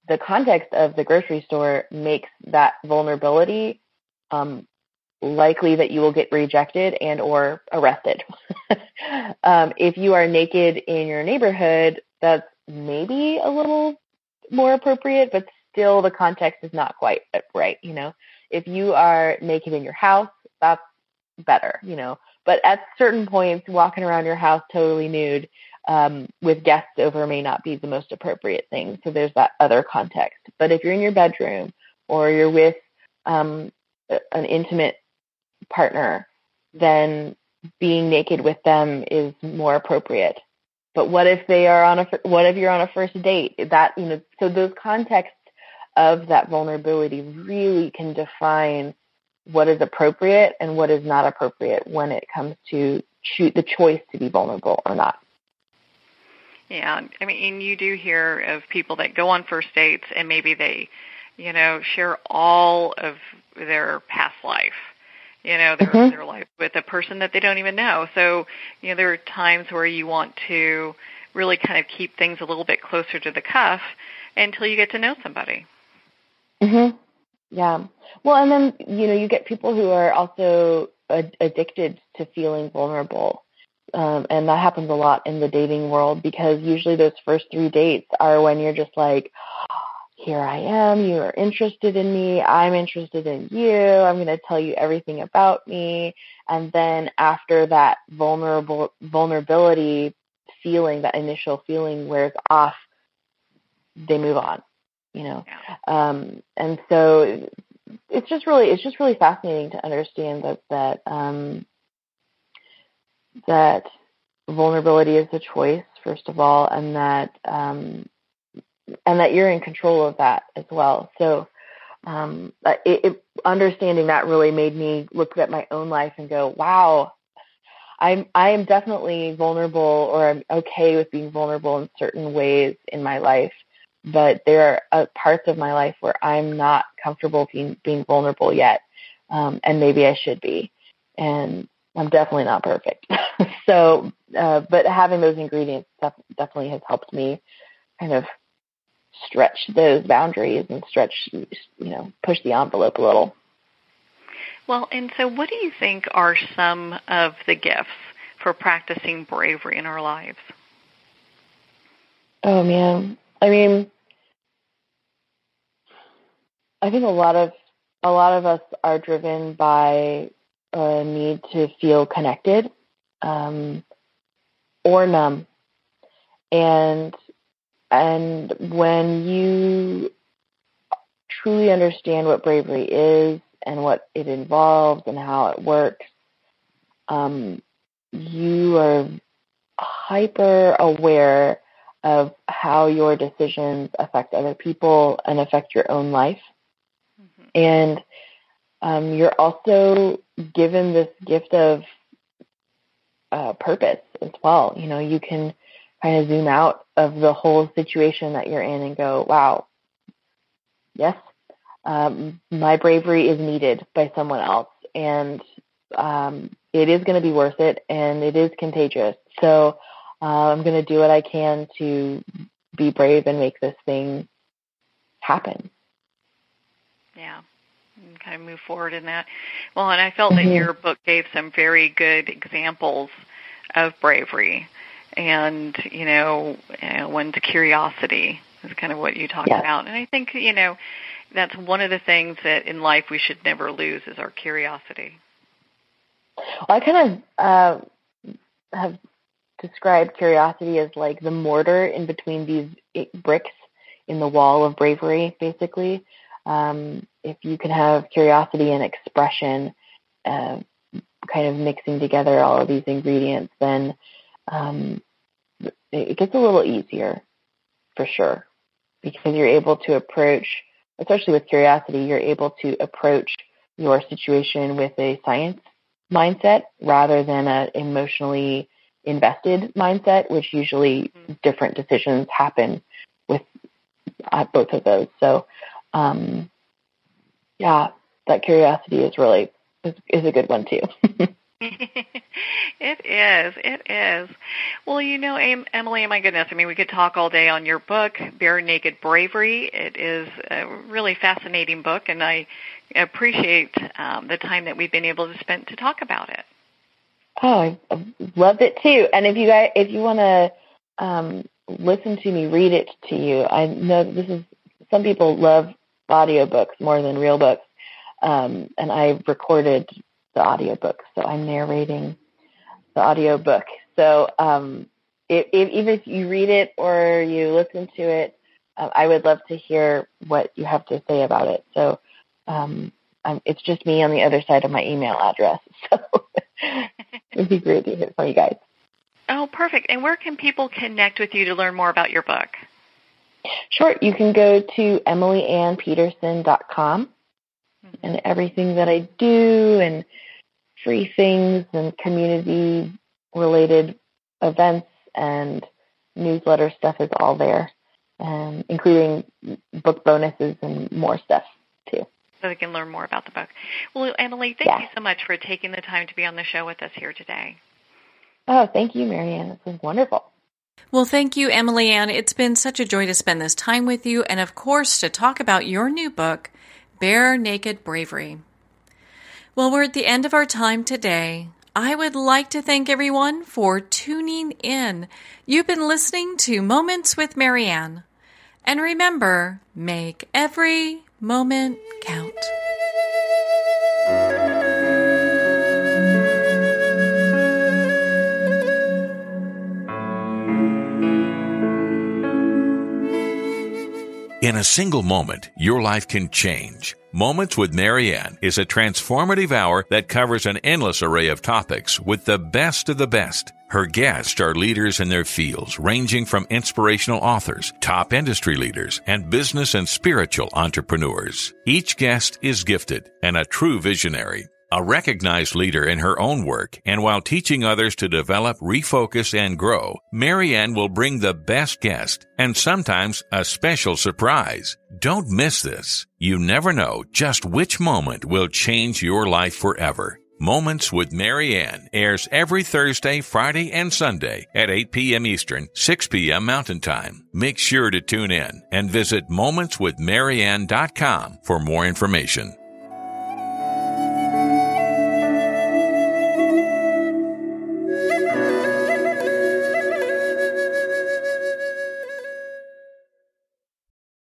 [SPEAKER 8] the context of the grocery store makes that vulnerability likely that you will get rejected and or arrested. If you are naked in your neighborhood, that's maybe a little more appropriate, but still the context is not quite right, If you are naked in your house, that's better, But at certain points, walking around your house totally nude with guests over may not be the most appropriate thing. So there's that other context. But if you're in your bedroom or you're with an intimate partner, then being naked with them is more appropriate. But what if you're on a first date? So those contexts of that vulnerability really can define what is appropriate and what is not appropriate when it comes to the choice to be vulnerable or not.
[SPEAKER 3] Yeah, I mean, and you do hear of people that go on first dates and maybe they, share all of their past life, their life with a person that they don't even know. So, there are times where you want to really kind of keep things a little bit closer to the cuff until you get to know somebody.
[SPEAKER 8] Mm-hmm. Yeah. Well, and then, you get people who are also addicted to feeling vulnerable. And that happens a lot in the dating world because usually those first 3 dates are when you're just like, here I am, you are interested in me, I'm interested in you, I'm going to tell you everything about me. And then after that vulnerability feeling, that initial feeling wears off, they move on, And so it's just really fascinating to understand that vulnerability is a choice, first of all, and that you're in control of that as well. So understanding that really made me look at my own life and go, wow, I am definitely vulnerable, or I'm okay with being vulnerable in certain ways in my life, but there are parts of my life where I'm not comfortable being vulnerable yet, and maybe I should be. And I'm definitely not perfect. So, but having those ingredients definitely has helped me kind of stretch those boundaries and push the envelope a little.
[SPEAKER 3] Well, and so what do you think are some of the gifts for practicing bravery in our lives?
[SPEAKER 8] Oh, man. I mean, I think a lot of us are driven by a need to feel connected or numb. And when you truly understand what bravery is and what it involves and how it works, you are hyper aware of how your decisions affect other people and affect your own life. Mm-hmm. And you're also given this gift of purpose as well. You can kind of zoom out of the whole situation that you're in and go, wow, yes, my bravery is needed by someone else, and it is going to be worth it, and it is contagious. So I'm going to do what I can to be brave and make this thing happen.
[SPEAKER 3] Yeah, and kind of move forward in that. Well, and I felt that your book gave some very good examples of bravery. and, one's curiosity is kind of what you talked about. And I think, that's one of the things that in life we should never lose is our curiosity.
[SPEAKER 8] Well, I kind of have described curiosity as like the mortar in between these bricks in the wall of bravery, basically. If you can have curiosity and expression, kind of mixing together all of these ingredients, then it gets a little easier, for sure, because you're able to approach, especially with curiosity, you're able to approach your situation with a science mindset rather than an emotionally invested mindset, which usually different decisions happen with both of those. So, that curiosity is really is a good one too.
[SPEAKER 3] It is. Well, Emily, my goodness, we could talk all day on your book, Bare-Naked-Bravery. It is a really fascinating book, and I appreciate the time that we've been able to spend to talk about it.
[SPEAKER 8] Oh, I loved it too. And if you want to listen to me read it to you, I know that some people love audiobooks more than real books, and I recorded the audiobook, so I'm narrating the audiobook. So even if you read it or you listen to it, I would love to hear what you have to say about it. So it's just me on the other side of my email address. So it'd be great to hear from you guys.
[SPEAKER 3] Oh, perfect. And where can people connect with you to learn more about your book?
[SPEAKER 8] Sure. You can go to emily-ann-peterson.com, and everything that I do and free things and community-related events and newsletter stuff is all there, including book bonuses and more stuff too.
[SPEAKER 3] So they can learn more about the book. Well, Emily, thank you so much for taking the time to be on the show with us here today.
[SPEAKER 8] Oh, thank you, Marianne. This was wonderful.
[SPEAKER 1] Well, thank you, Emily-Ann. It's been such a joy to spend this time with you and, of course, to talk about your new book, Bare-Naked-Bravery. Well, we're at the end of our time today. I would like to thank everyone for tuning in. You've been listening to Moments with Marianne. And remember, make every moment count.
[SPEAKER 4] In a single moment, your life can change. Moments with Marianne is a transformative hour that covers an endless array of topics with the best of the best. Her guests are leaders in their fields, ranging from inspirational authors, top industry leaders, and business and spiritual entrepreneurs. Each guest is gifted and a true visionary. A recognized leader in her own work, and while teaching others to develop, refocus, and grow, Marianne will bring the best guest and sometimes a special surprise. Don't miss this. You never know just which moment will change your life forever. Moments with Marianne airs every Thursday, Friday, and Sunday at 8 p.m. Eastern, 6 p.m. Mountain Time. Make sure to tune in and visit momentswithmarianne.com for more information.